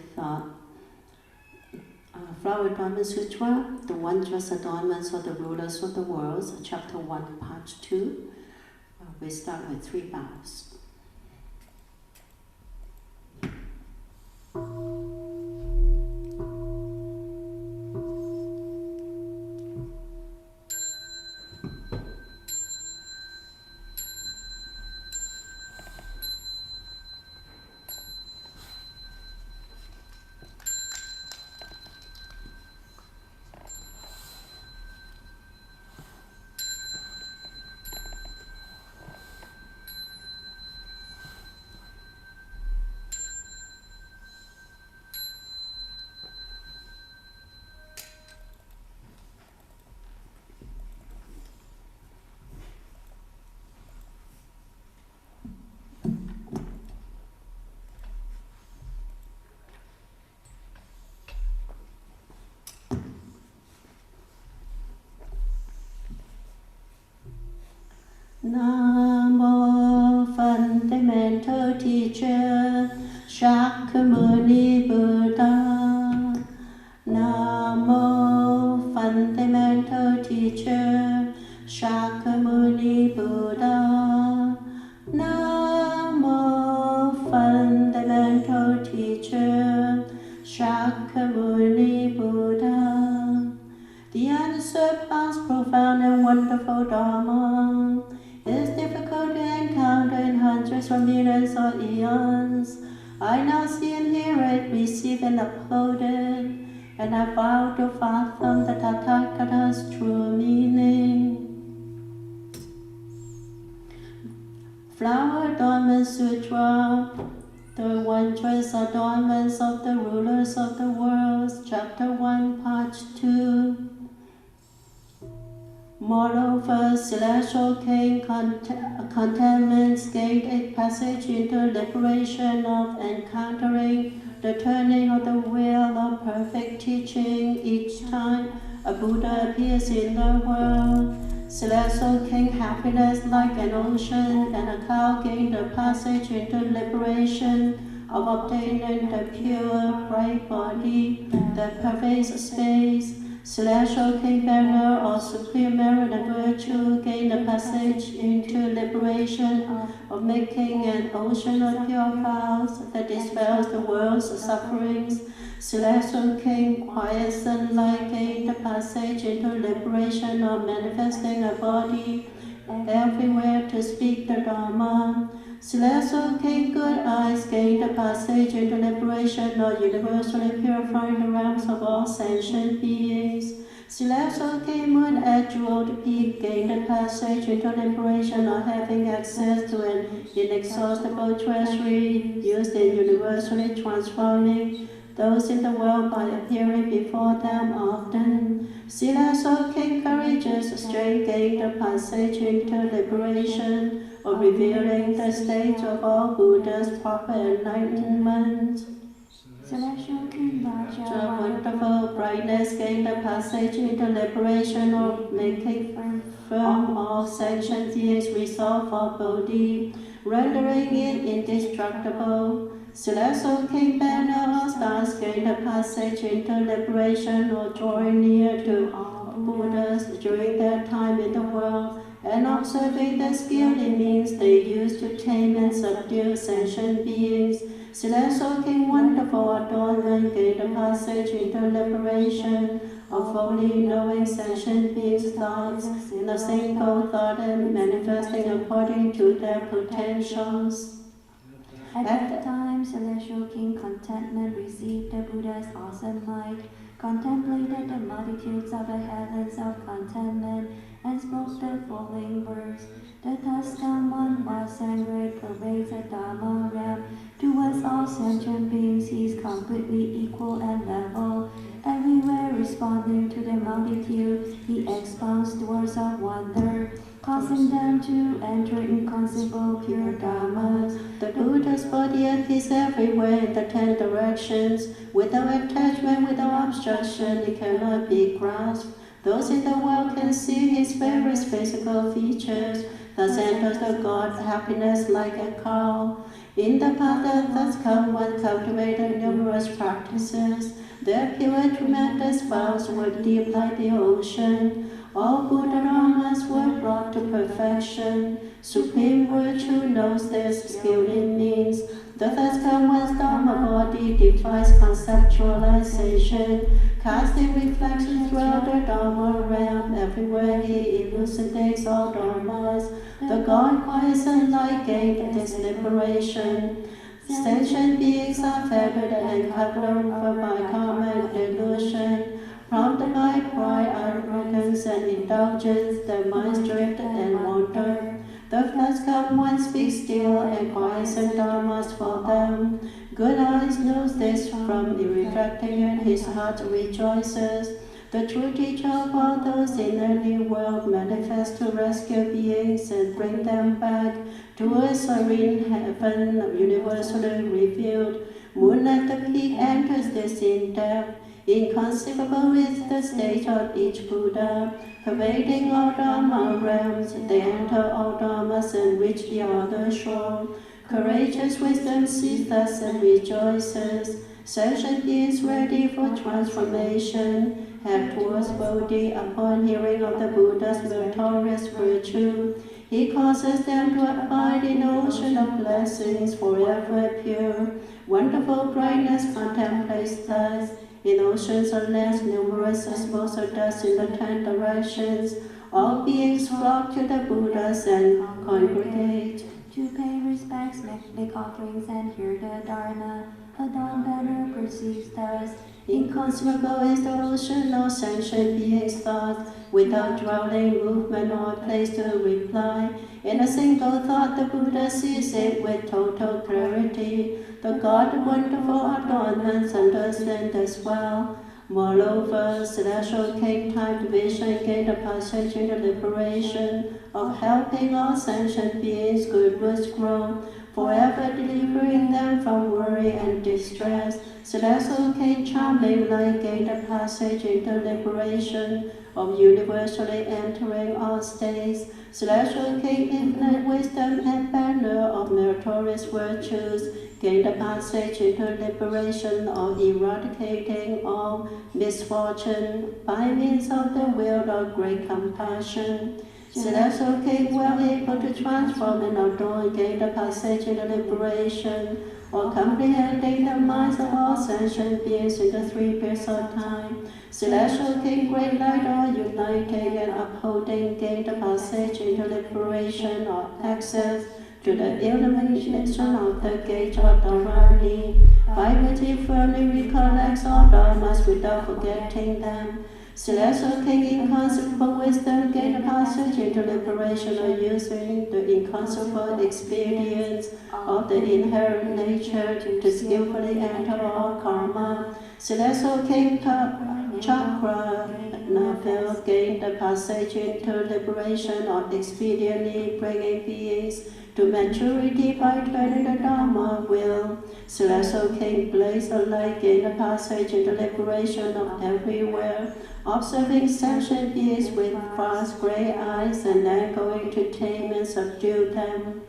Flower Adornment Sutra, the wondrous adornments of the rulers of the world, Chapter 1, Part 2. We start with 3 bows. Namo Fundamental Teacher Shakyamuni Buddha. Namo Fundamental Teacher Shakyamuni Buddha. Namo Fundamental Teacher Shakyamuni Buddha. The unsurpassed, profound and wonderful Dharma is difficult to encounter in hundreds or millions of eons. I now see and hear it, receive and uphold it, and I vow to fathom the Tathagata's true meaning. Flower Adornment Sutra, the wondrous adornments of the rulers of the world, Chapter 1, Part 2. Moreover, celestial king contentments gained a passage into liberation of encountering the turning of the wheel of perfect teaching each time a Buddha appears in the world. Celestial king happiness like an ocean and a cow gained a passage into liberation of obtaining the pure bright body that pervades space. Celestial king banner or supreme merit and virtue gain a passage into liberation of making an ocean of pure clouds that dispels the world's sufferings. Celestial king quiet sunlight gain the passage into liberation of manifesting a body everywhere to speak the Dharma. Celestial king good eyes gain the passage into liberation of universally purifying the realms of all sentient beings. Celestial king moon at jeweled peak gain the passage into liberation of having access to an inexhaustible treasury used in universally transforming those in the world by appearing before them often. Celestial king courageous strength gain the passage into liberation of revealing the state of all Buddha's proper enlightenment. Celestial king Raja, wonderful brightness gain the passage into liberation of making firm all sentient beings resolve for Bodhi, rendering it indestructible. Celestial king banner of stars gain the passage into liberation of drawing near to all Buddhas during their time in the world, and observing the skillful means they use to tame and subdue sentient beings. Celestial king wonderful adornment gain the passage into liberation of fully knowing sentient beings' thoughts in a single thought and manifesting according to their potentials. At that time, Celestial King Contentment received the Buddha's awesome light, contemplated the multitudes of the heavens of contentment, and spoke the following words. The Tuscan one was and great pervades the Dharma realm. Towards all sentient beings he is completely equal and level. Everywhere responding to the multitude, he expounds words of wonder, causing them to enter inconceivable pure dharmas. The Buddha's body appears everywhere in the 10 directions. Without attachment, without obstruction, it cannot be grasped. Those in the world can see his various physical features. thus enters the God happiness like a cow. In the path that thus come, one cultivated numerous practices. Their pure tremendous vows were deep like the ocean. All Buddha Dharmas were brought to perfection. Supreme virtue knows their skill in means. The thus come one's Dharma body defies conceptualization, casting reflections throughout the Dharma realm. Everywhere he elucidates all Dharmas. The God quiescent light gained this liberation. Sentient beings are fettered and covered over by karma and delusion. Prompted by pride, arrogance, and indulgence, their minds drifted and wander. The thus come one speaks still and quiescent dharmas for them. Good eyes knows this from reflecting, and his heart rejoices. The true teacher of all those in the new world manifests to rescue beings and bring them back to a serene heaven universally revealed. Moon at the peak enters this in depth. Inconceivable is the state of each Buddha, pervading all Dharma realms. They enter all Dharmas and reach the other shore. Courageous wisdom sees thus and rejoices. Sentient beings ready for transformation head towards Bodhi upon hearing of the Buddha's meritorious virtue. He causes them to abide in the ocean of blessings forever pure. Wonderful brightness contemplates thus. In oceans unless numerous as most of dust in the 10 directions, all beings flock to the Buddhas and congregate. To pay respects, make offerings, and hear the Dharma, a dawn better perceives thus. Inconceivable is the ocean of sentient beings' thoughts, without dwelling, movement, or place to reply. In a single thought, the Buddha sees it with total clarity. The God wonderful adornments understand as well. Moreover, celestial king time division gained a passage in the liberation of helping all sentient beings good works grow, forever delivering them from worry and distress. Celestial king charming light gained a passage into liberation of universally entering all states. Celestial king infinite wisdom and banner of meritorious virtues gained a passage into liberation of eradicating all misfortune by means of the will of great compassion. Celestial king well able to transform and adorn gained a passage into liberation, or comprehending the minds of all sentient beings in the 3 periods of time. Celestial king great light all uniting and upholding gained a passage into liberation or access to the illumination of the gate of Dharani, by which he firmly recollects all dharmas without forgetting them. Celestial king inconceivable wisdom gained a passage into liberation of using the inconceivable expedience of the inherent nature to skillfully enter all karma. Celestial king Chakra gained a passage into liberation of expediently bringing beings to maturity by training the Dharma will. Celestial king Blaze alike gained a passage into liberation of everywhere, observing sentient beings with vast grey eyes and then going to tame and subdue them.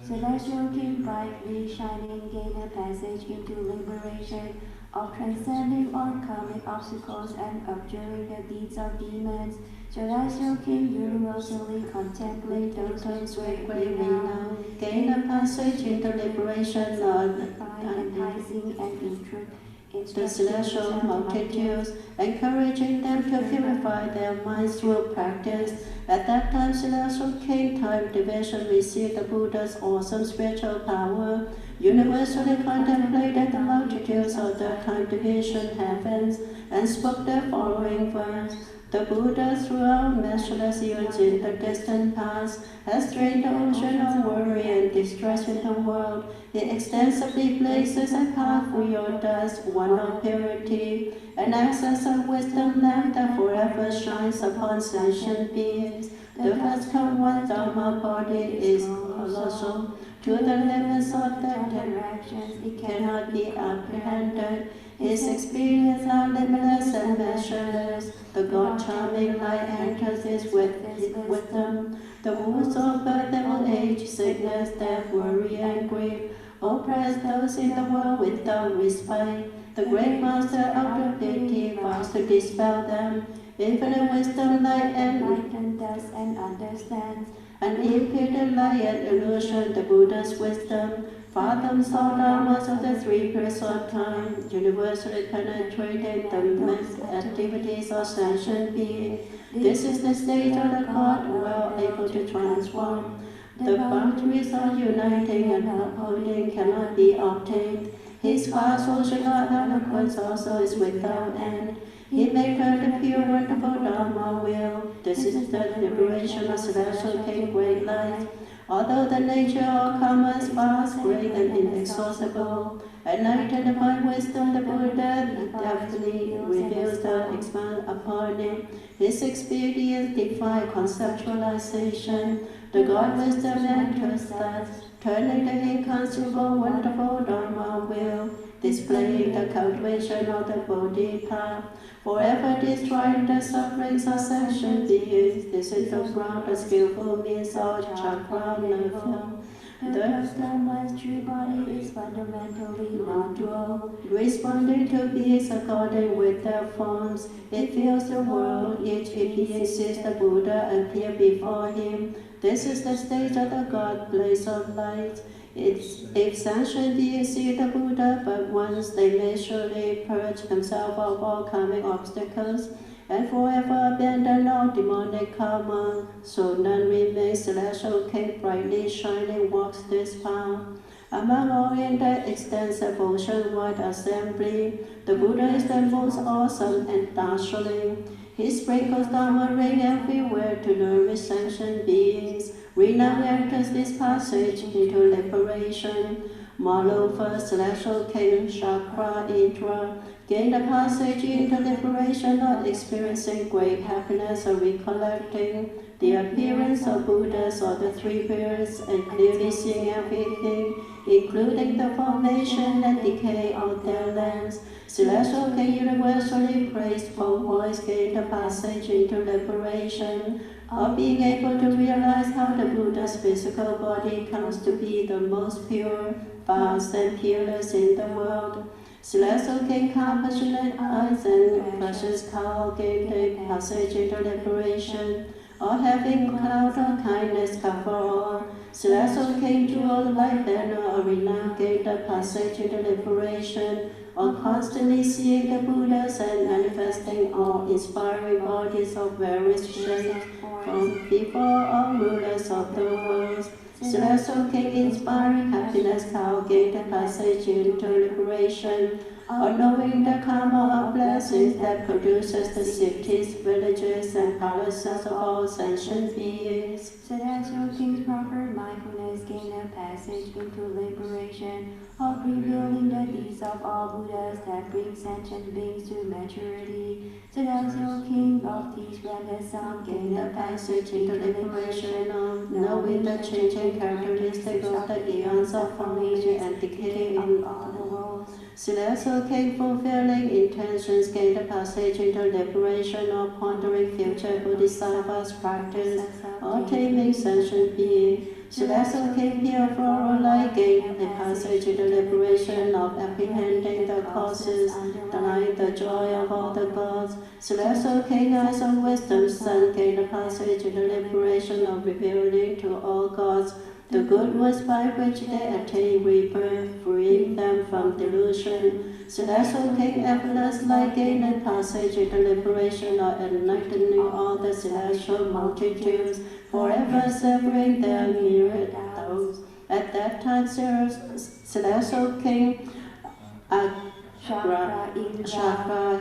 Celestial king brightly shining gained a passage into liberation of transcending all karmic obstacles and abjuring the deeds of demons. Celestial king universally contemplate those with great renown, gain a passage into liberation of enticing and the celestial multitudes, encouraging them to purify their minds through practice. At that time, celestial king time division received the Buddha's awesome spiritual power, universally contemplated the multitudes of the time division heavens, and spoke the following verse. The Buddha, throughout measureless years in the distant past, has drained the ocean of worry and distress in the world. He extensively places a path free of dust, one of purity, an access of wisdom lamp that forever shines upon sentient beings. The first come one Dharma body is colossal, to the limits of the directions it cannot be apprehended. His experience are limitless and measureless. The God charming light enters his wisdom. The wounds of birth and old age, sickness, death, worry, and grief oppress those in the world without respite. The great master of the pity vows to dispel them. Infinite wisdom, light, and enlightened us and understands. Unimpeded light and illusion, the Buddha's wisdom fathoms all dharmas of the three periods of time, universally penetrating the mental activities of sentient being. This is the state of the God, well able to transform. The boundaries of uniting and upholding cannot be obtained. His vast oceanic eloquence also is without end. He made her the pure, wonderful Dharma will. This is the liberation of celestial King, great light. Although the nature of karma is vast, great, and inexhaustible, enlightened by wisdom, the Buddha deftly reveals the expand upon it. His experience defy conceptualization. The God wisdom enters that, turning the inconceivable, wonderful Dharma will, displaying the cultivation of the Bodhi path, forever destroying the sufferings of sentient beings. This is the ground, the skillful means of chakra level. The Dharma's true body is fundamentally non-dual, responding to beings according with their forms. It fills the world. Each being sees the Buddha appear before him. This is the stage of the God place of light. If sentient beings see the Buddha but once, they may surely purge themselves of all karmic obstacles and forever abandon all demonic karma. So none remains. Celestial King, brightly shining, walks this path. Among all in the extensive ocean-wide assembly, the Buddha is the most awesome and dazzling. He sprinkles Dharma rain everywhere to nourish sentient beings. Renown enters this passage into liberation. Moreover, Celestial King Chakra Indra gained a passage into liberation, not experiencing great happiness or recollecting the appearance of Buddhas or the three periods and clearly seeing everything, including the formation and decay of their lands. Celestial King universally praised for voice gained a passage into liberation, of being able to realize how the Buddha's physical body comes to be the most pure, vast, and peerless in the world. Celestial King, compassionate eyes and precious cow gained a passage into liberation, or having cloud of kindness cover all. Celestial King, jewel light banner, or renown gained a passage into liberation, on constantly seeing the Buddhas and manifesting awe-inspiring bodies of various shapes from people or rulers of the world. Celestial King, inspiring happiness, cow gained a passage into liberation, or knowing the karma of blessings that produces the cities, villages, and palaces of all sentient beings. Celestial King's proper mindfulness gained a passage into liberation, of revealing the deeds of all Buddhas that bring sentient beings to maturity. Celestial King of these rendered some gained a passage into liberation, of knowing the changing characteristics of the eons of formation and decay in all the worlds. Celestial King, fulfilling intentions, gained a passage into liberation, of pondering future Bodhisattva's practice, or taming sentient being. Celestial King, pure floral light, gained a passage into liberation, of apprehending the causes, denying the joy of all the gods. Celestial King, eyes of wisdom, sun, gained a passage into liberation, of revealing to all gods the good works by which they attain rebirth, freeing them from delusion. Celestial King, effortless light, gained a passage into liberation, of enlightening all the celestial multitudes, forever severing their myriad doubts. At that time, Celestial King Chakra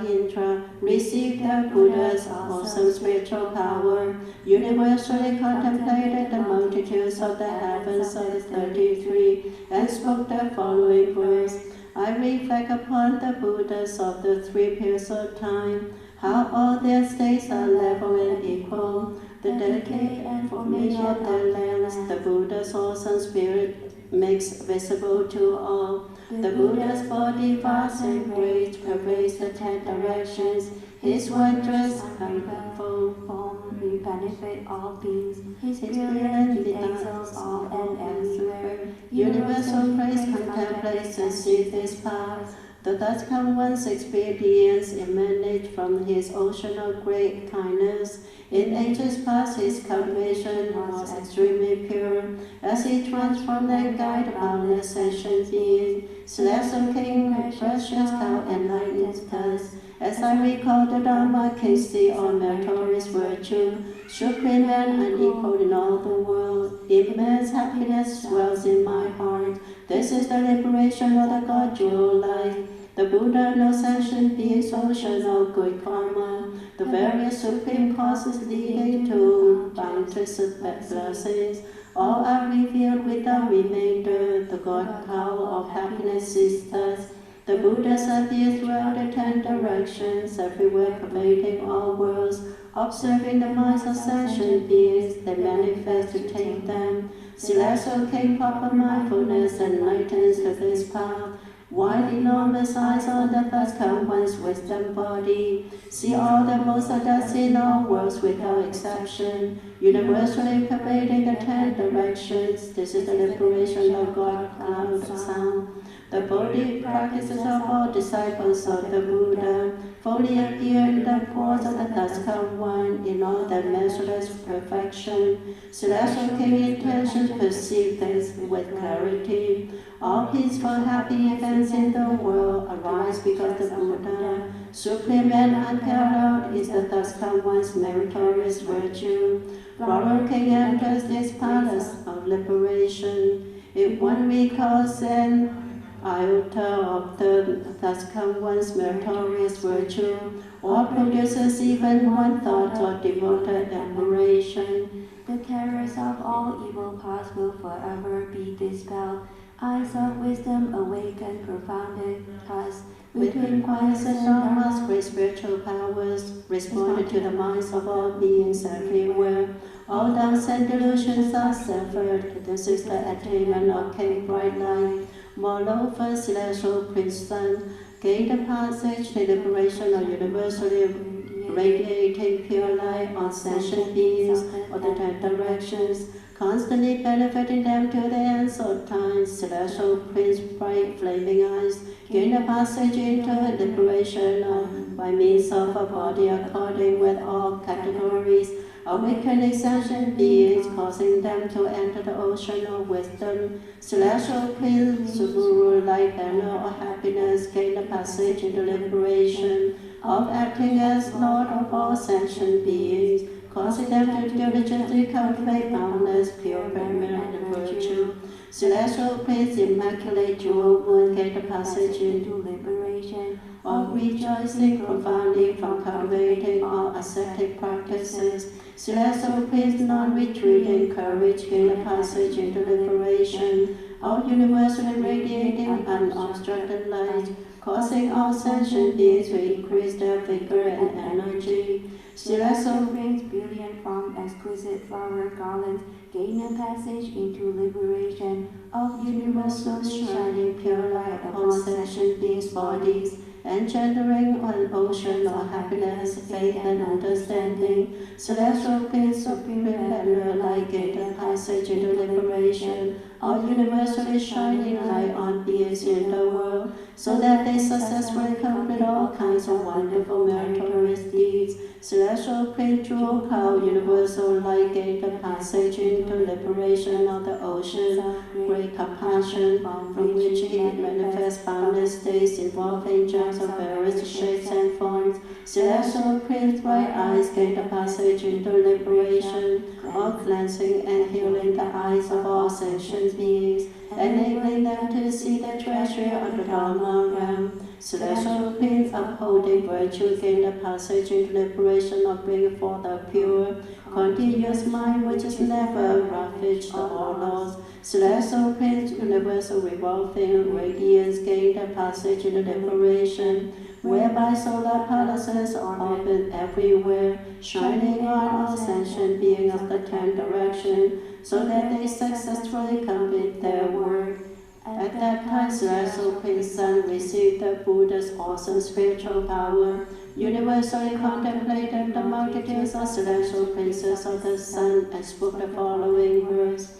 Indra received the Buddha's awesome spiritual power, universally contemplated the multitudes of the heavens of the 33, and spoke the following verse. I reflect upon the Buddhas of the three periods of time, how all their states are level and equal, the decay and formation of their lands, the Buddha's awesome spirit makes visible to all. The Buddha's body, vast and great, pervades the 10 directions. His wondrous manifold form will benefit all beings. His brilliant exals all and everywhere. Universal praise contemplates and sees this path. The thus come one's experience emanates from his ocean of great kindness. In ages past, his cultivation was extremely pure, as he transformed and guided boundless sentient beings. Celestial King, precious cow, enlightens us. As I recall the Dharma, King's the all meritorious virtue, supreme and unequaled in all the world. Immense happiness dwells in my heart. This is the liberation of the God jewel light. The Buddha, no sentient beings, ocean of good karma, the various supreme causes leading to boundless blessings, all are revealed without remainder. The God power of happiness is thus. The Buddhas appear throughout the 10 directions, everywhere pervading all worlds, observing the minds of sentient beings, they manifest to take them. Celestial King, proper mindfulness enlightens to this path. Wide enormous eyes on the thus come one's wisdom body. See all the most does in all worlds without exception, universally pervading the 10 directions. This is the liberation of God, cloud of sound. The body practices of all disciples of the Buddha fully appear in the forms of the thus come one in all their measureless perfection. Celestial King intentions perceive this with clarity. All peaceful, happy events in the world arise because the Buddha, supreme and unparalleled, is the thus come one's meritorious virtue. Royal King enters this palace of liberation. If one recalls an iota of the thus come one's meritorious virtue, or produces even one thought of devoted admiration, the terrors of all evil paths will forever be dispelled. Eyes of wisdom awaken profounded thus. Between quiets and dharmas, great spiritual powers responded to the minds of all beings everywhere. All doubts and delusions are severed. This is the attainment of King Bright Light. Moreover, celestial Prince Sun gained the passage to liberation of universally radiating pure light on sentient beings of the 10 directions, constantly benefiting them to the ends of time. Celestial Prince, bright flaming eyes, gained the passage into liberation by means of a body according with all categories, awakening sentient beings, causing them to enter the ocean of wisdom. Celestial Prince, Suburu, light banner of happiness, gained the passage into liberation of acting as Lord of all sentient beings, causing them to diligently cultivate boundless, pure, permanent virtue. Celestial Prince, immaculate jewel moon, gained the passage into liberation of rejoicing profoundly from cultivating all ascetic practices. Celestial Prince, non-retreating courage, gained the passage into liberation of universally radiating unobstructed light, causing all sentient beings to increase their vigor and energy. Celestial Prince, brilliant from exquisite flower garlands, gain a passage into liberation of universally shining pure light upon sentient beings' bodies, engendering an ocean of happiness, faith, and understanding. Celestial Prince, supreme banner, light, gained a passage into liberation of universally shining light on beings in the world, so that they successfully complete all kinds of wonderful meritorious deeds. Celestial Prince, jewel cow, universal light, gained the passage into liberation of the ocean of great compassion, from which he manifests boundless states involving gems of various shapes and forms. Celestial Prince, bright eyes, gained the passage into liberation of cleansing and healing the eyes of all sentient beings, enabling them to see the treasure of the Dharma realm. Celestial Prince, upholding virtue, gained the passage into liberation of bringing forth a pure, continuous mind which is never ravaged or lost. Celestial Prince, universal revolving radiance, gained the passage into liberation whereby solar palaces orbit everywhere, shining on all sentient beings of the 10 directions, so that they successfully complete their work. At that time, Celestial Prince Sun received the Buddha's awesome spiritual power, universally contemplated the multitudes of celestial princes of the sun, and spoke the following verse.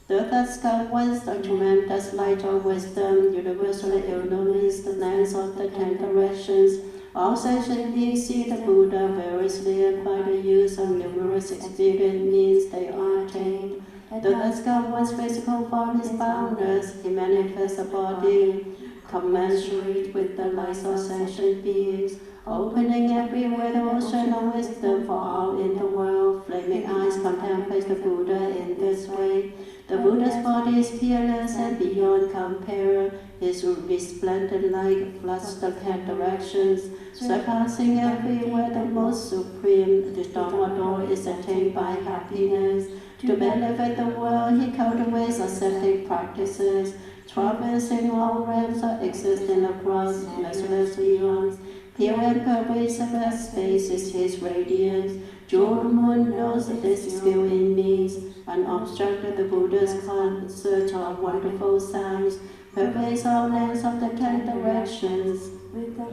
The thus God once a tremendous light of wisdom, universally illumines the lands of the 10 directions. All sentient beings see the Buddha variously, and by the use of numerous expedient means they are attained. The thus God once physical form is boundless, he manifests a body commensurate with the lights of sentient beings, opening everywhere the ocean of wisdom for all in the world. Flaming eyes contemplate the Buddha in this way. The Buddha's body is peerless and beyond compare. His resplendent light floods the 10 directions, surpassing everywhere the most supreme. The Dharma door is attained by happiness. To benefit the world, he cultivates ascetic practices, traversing all realms of existence across measureless eons. Pure and pervasive as space is his radiance. Jewel moon knows this skill in means, unobstructed the Buddha's concert of wonderful sounds, pervades all lands of the 10 directions. With the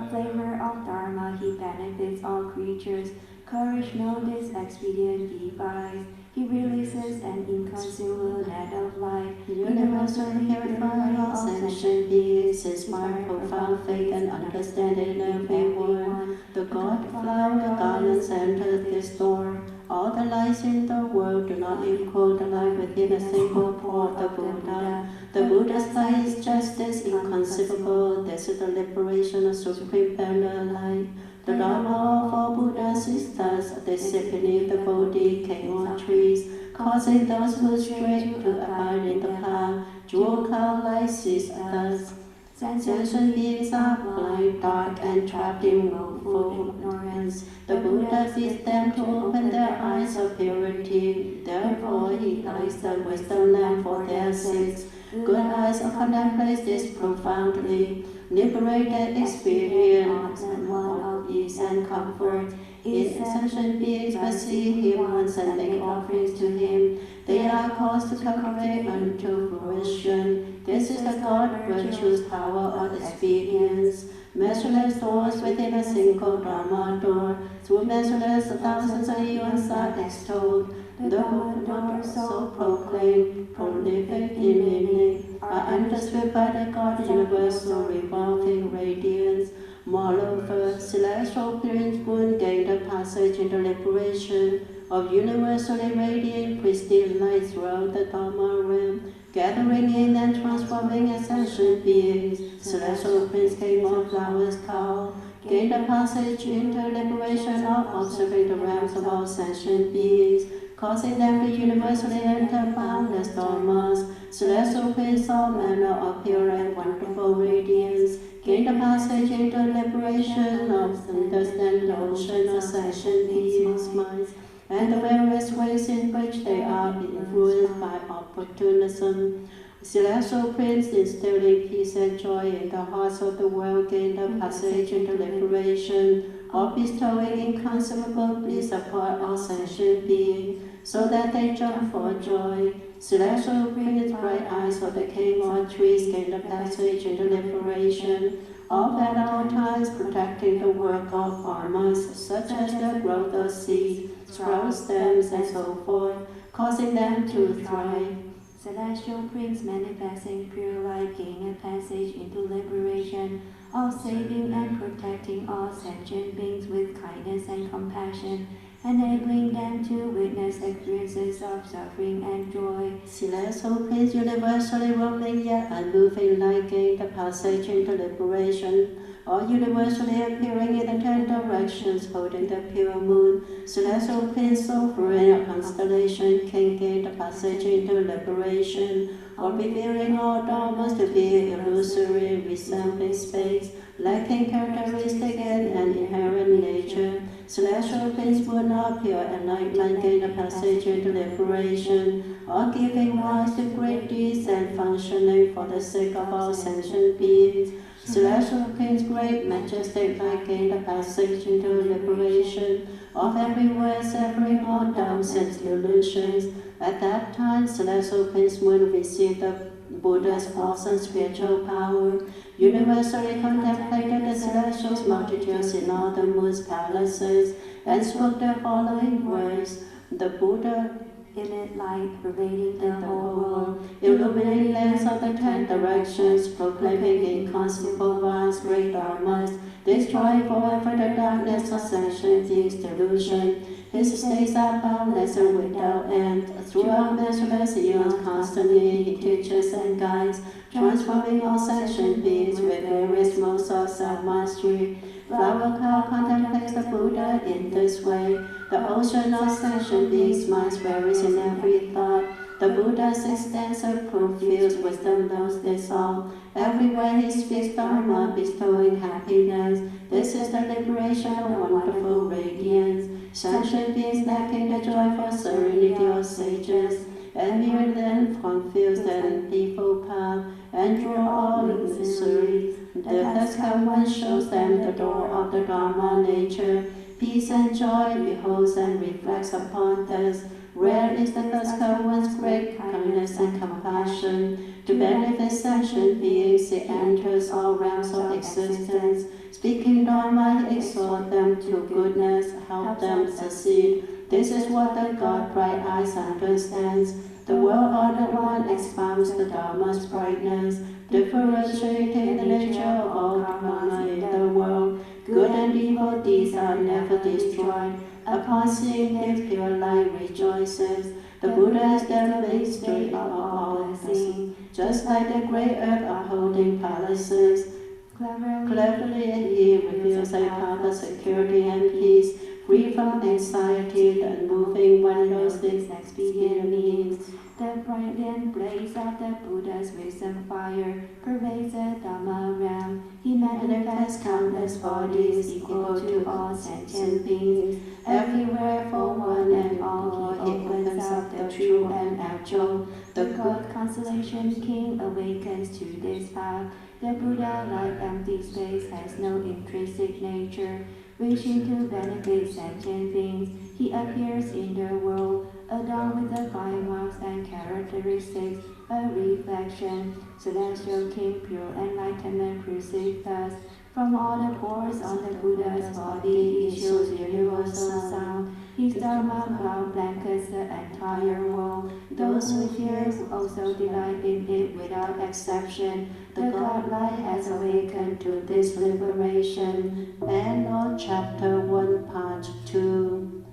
flavor of Dharma, he benefits all creatures. Courage knows this expedient device. He releases an inconsumable net of light, Universally purifying all sentient beings, inspiring profound faith and understanding in everyone. The God flower garlands enter this door. All the lights in the world do not equal the light within a single pore of the Buddha. The Buddha's light is just as inconceivable. This is the liberation of supreme banner light. The Dharma of all Buddhas is thus, they sit beneath the Bodhi cane or trees, causing those who stray to abide in the path. Jewel cloud light sees thus. Sentient beings are blind, dark, and trapped in willful ignorance. The Buddha bids them to open their eyes of purity. Therefore, he guides the wisdom lamp for their sakes. Good eyes contemplate this profoundly. Liberated experience and one of ease and comfort. His sentient beings perceive him once and make offerings to him. They are caused to cultivate unto fruition. This is the God virtue's power of experience. Measureless doors within a single Dharma door. Through measureless thousands of eons are extolled. The Buddha so proclaimed, prolific in meaning, are understood by the God universal revolving radiance. Moreover, celestial Prince Moon gained the passage into liberation of universally radiant pristine light throughout the Dharma realm, gathering in and transforming ascension beings. Celestial Prince King of Flowers Cow gained the passage into liberation of observing the realms of all sentient beings, causing them to universally enter boundless dharmas. Celestial Prince, all manner of pure and wonderful radiance, gained the passage into liberation of understand the ocean of sentient beings' minds, and the various ways in which they are influenced by opportunism. Celestial Prince, instilling peace and joy in the hearts of the world, gained the passage into liberation, or bestowing inconceivable bliss upon all sentient beings, so that they jump for joy. Celestial Prince, bright eyes of the king or trees, gained the passage into liberation, of at all times protecting the work of farmers, such as the growth of seed, sprout stems, and so forth, causing them to thrive. Celestial Prince manifesting pure light, gain a passage into liberation, of saving and protecting all sentient beings with kindness and compassion, enabling them to witness experiences of suffering and joy. Celestial Prince, universally roaming yet unmoving light, gained the passage into liberation, or universally appearing in the 10 directions, holding the pure moon. Celestial Prince, sovereign of constellation, can gain the passage into liberation, or revealing all dharmas to be illusory, resembling space, lacking characteristic and an inherent nature. celestial beings would not pure enlightenment gain the passage into liberation, or giving rise to great deeds and functioning for the sake of all sentient beings. Celestial kings, great majestic light gain the passage into liberation of everywhere severing all doubts and illusions. At that time, celestial kings would receive the Buddha's awesome spiritual power, universally contemplated the celestial multitudes in all the moon's palaces, and spoke the following words. The Buddha, emit light pervading the whole world, illuminating lands of the 10 directions, proclaiming inconceivable vast great dharmas, destroying forever the darkness of sentient beings' delusion. His stays are boundless and without end. Throughout measureless eons, constantly he teaches and guides, transforming all sentient beings with various modes of self-mastery. Flower Cow contemplates the Buddha in this way. The ocean of sentient beings' minds varies in every thought. The Buddha's extensive profuse wisdom knows this all. Everywhere he speaks Dharma, bestowing happiness. This is the liberation of wonderful radiance. Sentient beings lacking the joyful serenity of sages, and hear them confused and people path, and draw all misery. The Deskar One shows them the door of the Dharma nature. Peace and joy beholds and reflects upon this. Rare is the Deskar One's great kindness and compassion. To benefit sentient beings, he enters all realms of existence. Speaking Dharma, he exhorts them to goodness, help them succeed. This is what the God Bright Eyes understands. The well-ordered one expounds the Dharma's brightness, differentiating the nature of all karma in the world. Good and evil deeds are never destroyed. Upon seeing his pure light rejoices. The Buddha is the mystery of all things, just like the great earth upholding palaces. Cleverly he reveals a path of security and peace, free from anxiety, the moving wonders its expedient means. The brilliant blaze of the Buddha's wisdom fire pervades the Dhamma realm. He manifests countless bodies equal to all sentient beings. Everywhere for one and all he opens up the true and actual. The God Constellation King awakens to this path. The Buddha, like empty space, has no intrinsic nature. Wishing to benefit sentient beings, he appears in the world, adorned with the fine marks and characteristics, a reflection. Celestial King, pure enlightenment proceeds thus. From all the pores on the Buddha's body issues universal sound. His Dharma cloud blankets the entire world. Those who hear also delight in it without exception. The God light has awakened to this liberation. End of Chapter 1, Part 2.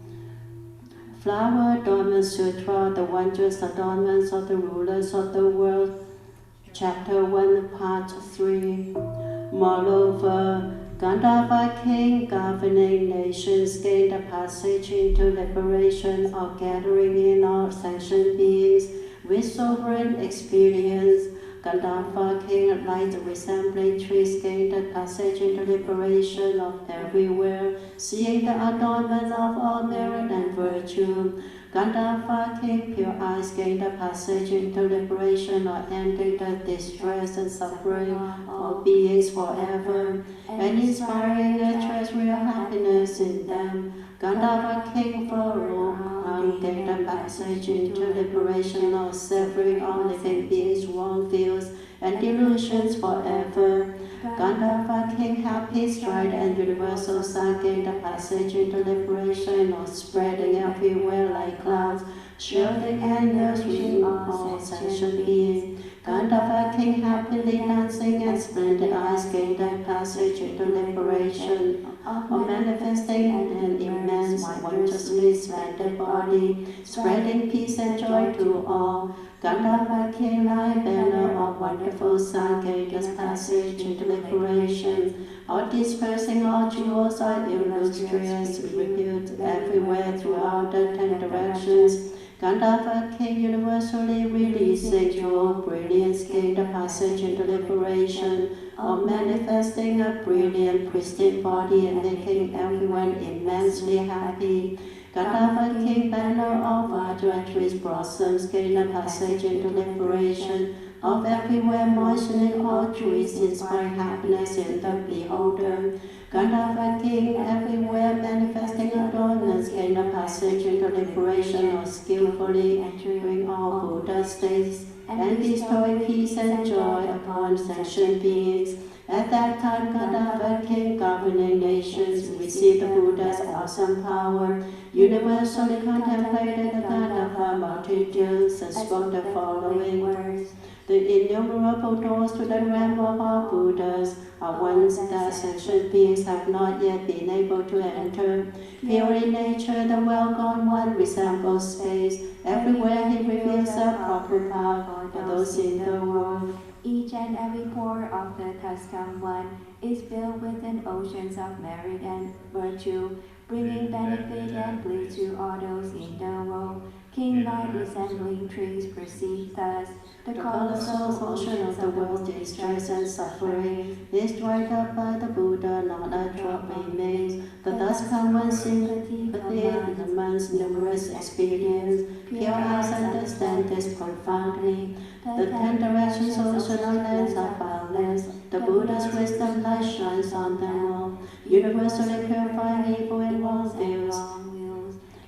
Flower Adornment Sutra, the wondrous adornments of the rulers of the world. Chapter 1, Part 3. Moreover, Gandharva king governing nations gained the passage into liberation of gathering in all sentient beings with sovereign experience. Gandharva king, like resembling trees, gained the passage into liberation of everywhere, seeing the adornment of all merit and virtue. Gandharva king, pure eyes, gained the passage into liberation of ending the distress and suffering of beings forever, and inspiring a treasury of happiness in them. Gandharva king, for all, gained the passage into liberation of severing all living beings' wrong views and delusions forever. Gandharva king, happy stride and universal sun, gained the passage into liberation of spreading everywhere like clouds, shielding and nurturing all sentient beings. Gandharva king, happily dancing and splendid eyes, gained the passage into liberation of manifesting an immense, wondrously splendid body, spreading peace and joy to all. Gandharva king, like banner of wonderful sun, gained the passage into liberation, of dispersing all jewels of illustrious repute everywhere throughout the 10 directions. Gandharva king, universally releasing jewel brilliance, gained a passage into liberation of manifesting a brilliant, pristine body and making everyone immensely happy. Gandharva king, banner of arduous blossoms, gained a passage into liberation of everywhere, moistening all trees, inspiring happiness in the beholder. Gandharva king, everywhere manifesting adornments, gained a passage into liberation of skillfully entering all Buddha states and bestowing peace and joy upon sentient beings. At that time, Gandharva king, governing nations, received the Buddha's awesome power, universally contemplated the Gandharva multitudes, and spoke the following words. The innumerable doors to the realm of all Buddhas are ones that sentient beings have not yet been able to enter. Pure in nature, the well-gone one resembles space. Everywhere he reveals a proper path for those in the world. Each and every pore of the Tuscan one is filled with an oceans of merit and virtue, bringing benefit and bliss to all those in the world. King-like resembling trees perceived thus, the colossal ocean of the world's distress and suffering is dried up by the Buddha, not a drop remains. The Tuscan one's sympathy amongst numerous experience, pure eyes understand this profoundly. The 10 directions ocean of lands are boundless. The Buddha's wisdom light shines on them all, universally purifying evil and wrong views.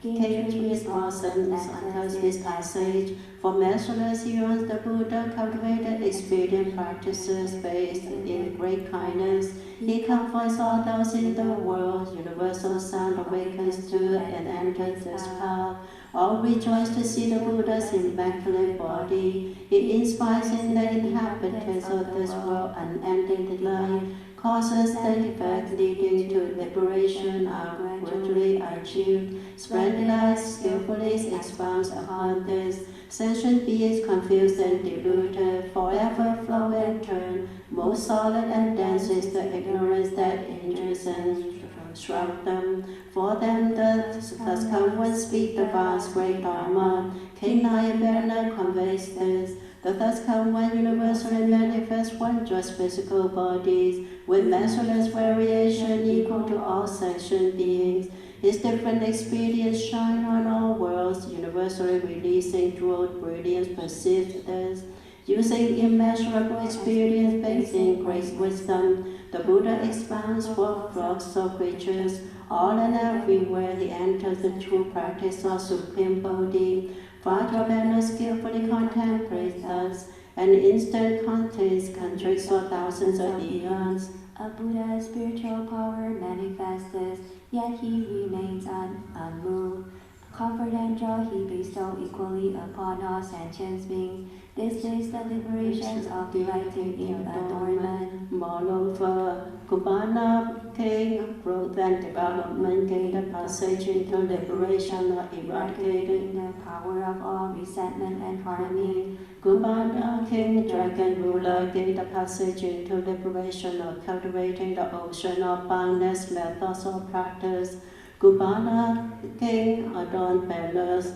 Came trees blossoms untouched his passage. For measureless eons the Buddha cultivated expedient practices based in great kindness. He comforts all those in the world. Universal sound awakens to and enters this path. All rejoice to see the Buddha's immaculate body. He inspires in the inhabitants of this world unending delight. Causes and effects leading to liberation are gradually achieved. Splendid eyes skillfully expounds upon this. Sentient beings confused and deluded, forever flow and turn. Most solid and dense is the ignorance that injures and shroud them. For them the Tuscan ones speak the vast great Dharma. King Nayabhana conveys this. The Tuscan one universally manifests wondrous physical bodies with measureless variation equal to all sentient beings. His different experience shine on all worlds, universally releasing jewel brilliance perceived this. Using immeasurable experience based in great wisdom, the Buddha expounds for flocks of creatures. All and everywhere he enters the true practice of Supreme Bodhi. Vajrayana skillfully contemplates thus, and instant contains contracts for thousands of eons. A Buddha's spiritual power manifests, yet he remains unmoved. Comfort and joy he bestows equally upon all sentient beings. This is the liberation of delighting in adornment. Moreover, Kumana king, growth and development gained a passage into liberation of eradicating the power of all resentment and harmony. Kumana king, dragon ruler, gained a passage into liberation of cultivating the ocean of boundless methods of practice. Kumana king, adorned palace.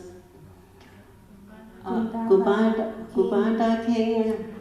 Kubanda king,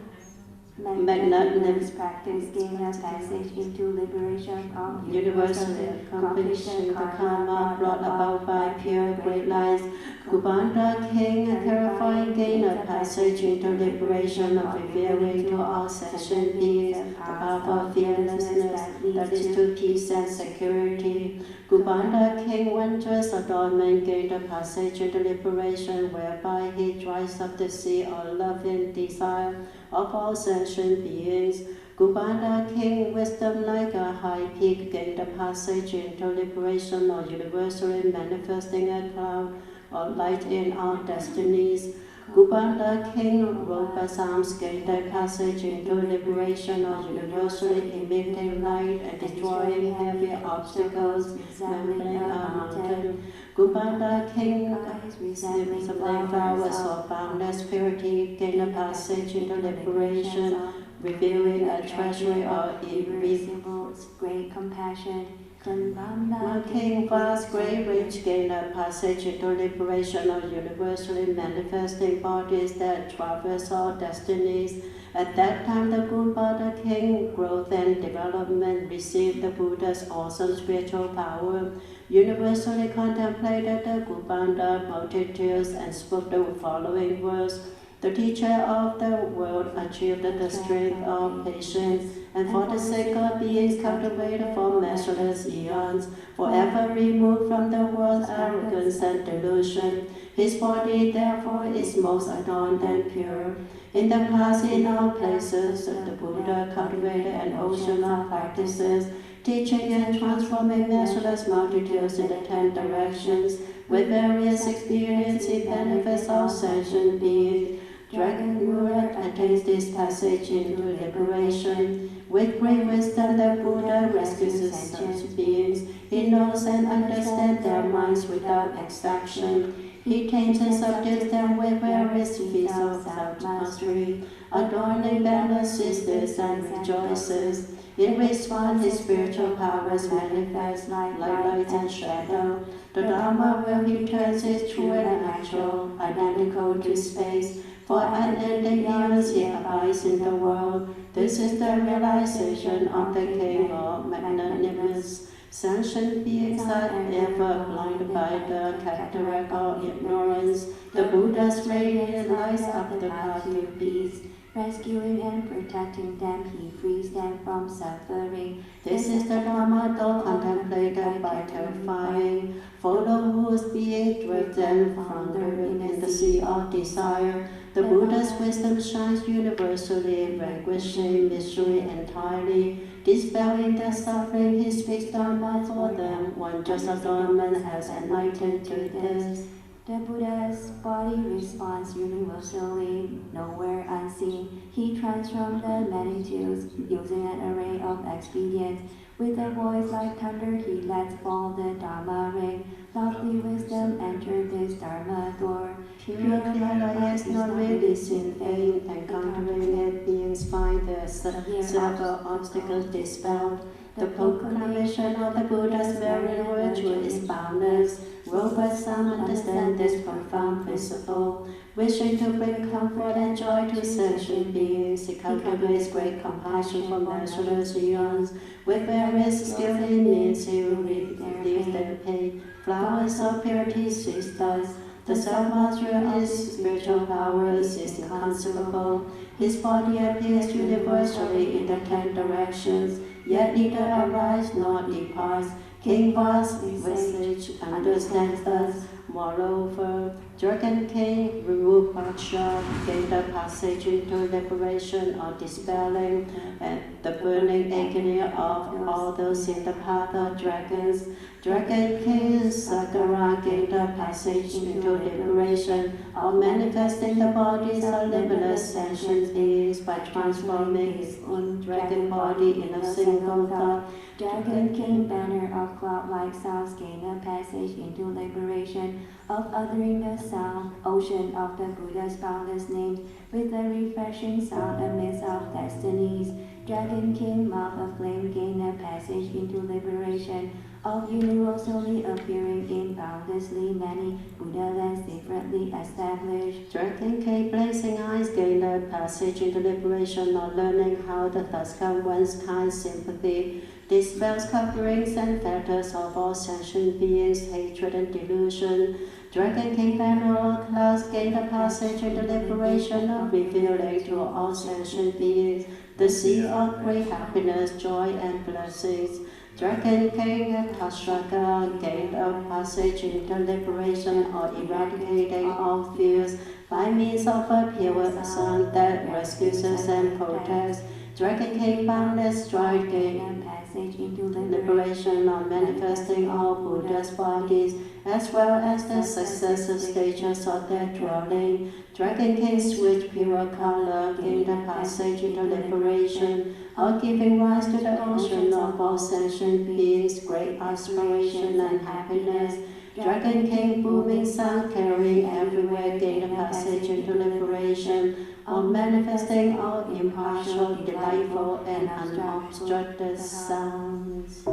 magnanimous practice gain a passage into liberation of universally accomplishing the karma brought about by pure great lights. Kubanda king, terrifying gain a passage into liberation of revealing to all sentient beings the path of fearlessness that is to peace and security. Kubanda king, wondrous adornment, gained a passage into liberation whereby he dries up the sea of love and desire of all sentient beings. Kubanda king, wisdom like a high peak, gained a passage into liberation or universally manifesting a cloud of light in our destinies. Kubanda king, robust arms, gained a passage into liberation or universally emitting light and destroying heavy obstacles resembling a mountain. Kubanda king, resembling flowers of boundless purity, gained a passage into liberation, revealing a treasury of irreversible great compassion. My king, vast, great, rich, gained a passage into liberation of universally manifesting bodies that traverse all destinies. At that time, the Buddha king, growth and development, received the Buddha's awesome spiritual power, universally contemplated the Gupanda multitudes, and spoke the following words. The teacher of the world achieved the strength of patience, and for the sake of beings cultivated for measureless eons, forever removed from the world's arrogance and delusion. His body, therefore, is most adorned and pure. In the past, in all places, the Buddha cultivated an ocean of practices, teaching and transforming measureless multitudes in the 10 directions. With various experience, he benefits all sentient beings. Dragon ruler attains this passage into liberation. With great wisdom, the Buddha rescues such beings. He knows and understands their minds without extraction. He tames and subdues them with various feats of self-mastery, adorning balance sisters and rejoices. In response, his spiritual powers manifest like light and shadow. The Dharma will he turns is true and actual, identical to space. For unending years he abides in the world. This is the realization of the King of magnanimous. Sentient beings are ever blinded by the cataract of ignorance. The Buddha's radiance lights up the path to peace. Rescuing and protecting them, he frees them from suffering. This is the Dharma, though contemplated by terrifying. Follow whose being drift them floundering in the sea of desire. The Buddha's wisdom shines universally, vanquishing mystery entirely. Dispelling their suffering, he speaks Dharma for them. One just adornment has enlightened to this. The Buddha's body responds universally, nowhere unseen. He transforms the multitudes using an array of expedients. With a voice like thunder, he lets fall the Dharma ring. Lofty wisdom entered this Dharma door. Pure clear is not really sin vain, encountering it beings find their several obstacles dispelled. The proclamation of the Buddha's very virtue is boundless. Robust some understand this profound principle. Wishing to bring comfort and joy to sentient beings, he cultivates great compassion for measureless eons. With various skillful means, he relieves their pain. Flowers of purity cease thus. The self-mastery of his spiritual powers is inconceivable. His body appears universally in the 10 directions, yet neither arrives nor departs. King Va's visage understands thus. Moreover, Dragon King Virupaksha gained the passage into liberation or dispelling and the burning agony of all those in the path of dragons. Dragon King Sakara gained the passage into liberation or manifesting the bodies of limitless sentient beings by transforming his own dragon body in a single thought. Dragon King, banner of cloud-like sounds, gain a passage into liberation of uttering the sound, ocean of the Buddha's boundless names, with a refreshing sound amidst of destinies. Dragon King, mouth of flame, gain a passage into liberation of universally appearing in boundlessly many Buddha lands differently established. Dragon King, blazing eyes, gain a passage into liberation of learning how the Tuscan one's kind sympathy dispels coverings and fetters of all sentient beings, hatred and delusion. Dragon King, banner of clouds, gain the passage into liberation of revealing to all sentient beings the sea of great happiness, joy, and blessings. Dragon King Tashraka gained a passage into liberation or eradicating all fears by means of a pure sun that rescues us and protects. Dragon King boundless stride gained a passage into liberation or manifesting all Buddha's bodies, as well as the successive stages of their dwelling. Dragon King switch pure color gained a passage into liberation, or giving rise to the ocean of all sentient beings, great aspiration and happiness. Dragon King booming sound carrying everywhere gained a passage into liberation, or manifesting all impartial, delightful, and unobstructed sounds.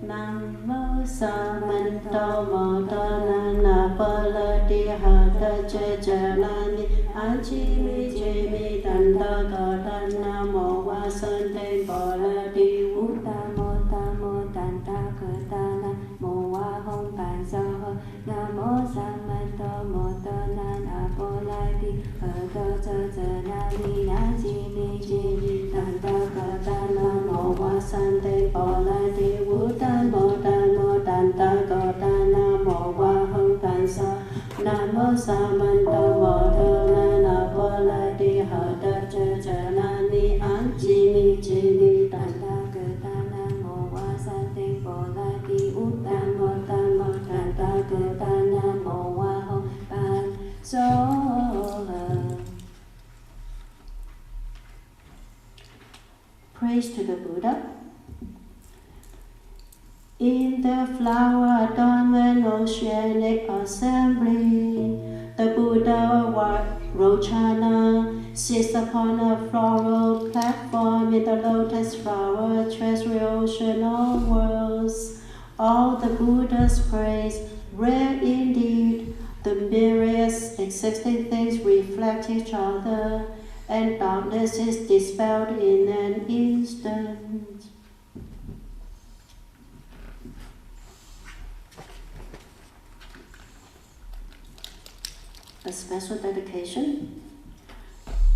Namo Samanto Motanana Palati Hata Jajalani Anjimi Jimi Danda Gadana Mowa Sante Palati Utamo Tamo Danta Katana Moa Hong Pansaho Namo Samanto Motanana Palati Hata Jajalani Anjimi Jimi Danda Gadana Mowa Sante Palati Utamo Tamo Danta Gadana Moa Hong Pansaho Namo Samanto Motanana Palati Hata Jajalani Anjimi Jimi Danda Gadana Moa Sante Palati Utamo Tamo Danta Gadana Moa Hong Pansaho. Praise to the Buddha. In the flower adornment oceanic assembly, the Buddha Rochana sits upon a floral platform in the lotus flower terrestrial ocean of worlds. All the Buddhas praise, rare indeed, the myriad existing things reflect each other, and darkness is dispelled in an instant. A special dedication.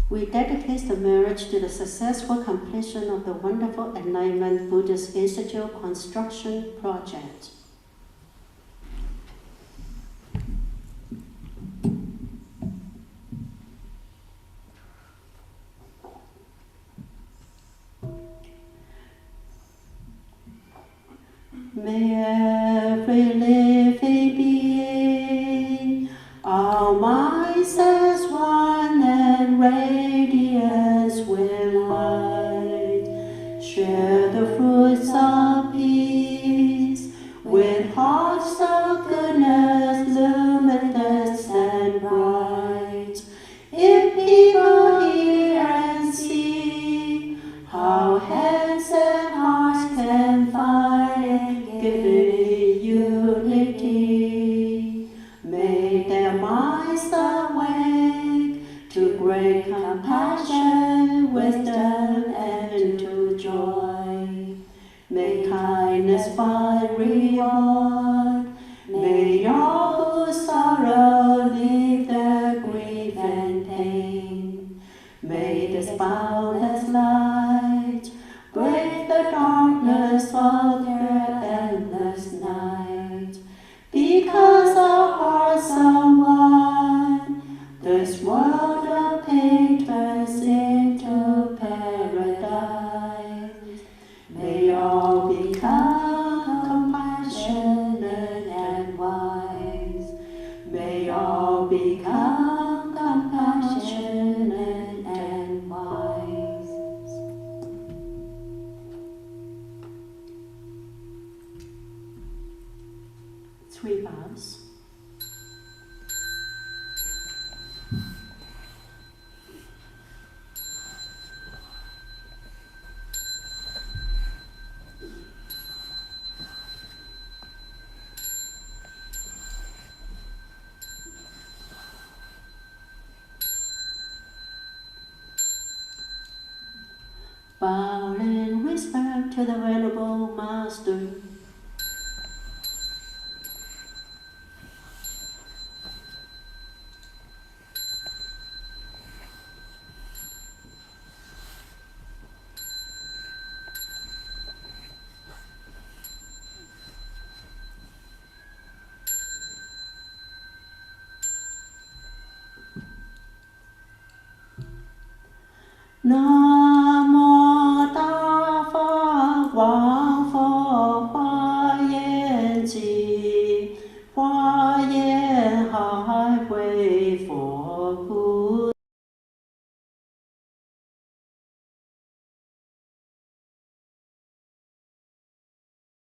We dedicate the marriage to the successful completion of the wonderful Enlightenment Buddhist Institute construction project. May every living being, our minds as one and radiance with light, share the fruits of peace with hearts of goodness, luminous and bright. If people hear and see how hands and hearts can find giving unity, may their minds awake to great compassion, wisdom, and to joy. May kindness find reward. May all who sorrow leave their grief and pain. May this boundless light break the darkness of their endless night. Because our hearts are one, this world of pain turns into paradise. May all become compassionate and wise. May all become compassionate and wise. 3 bows. Bow in respect to the Venerable Master. No.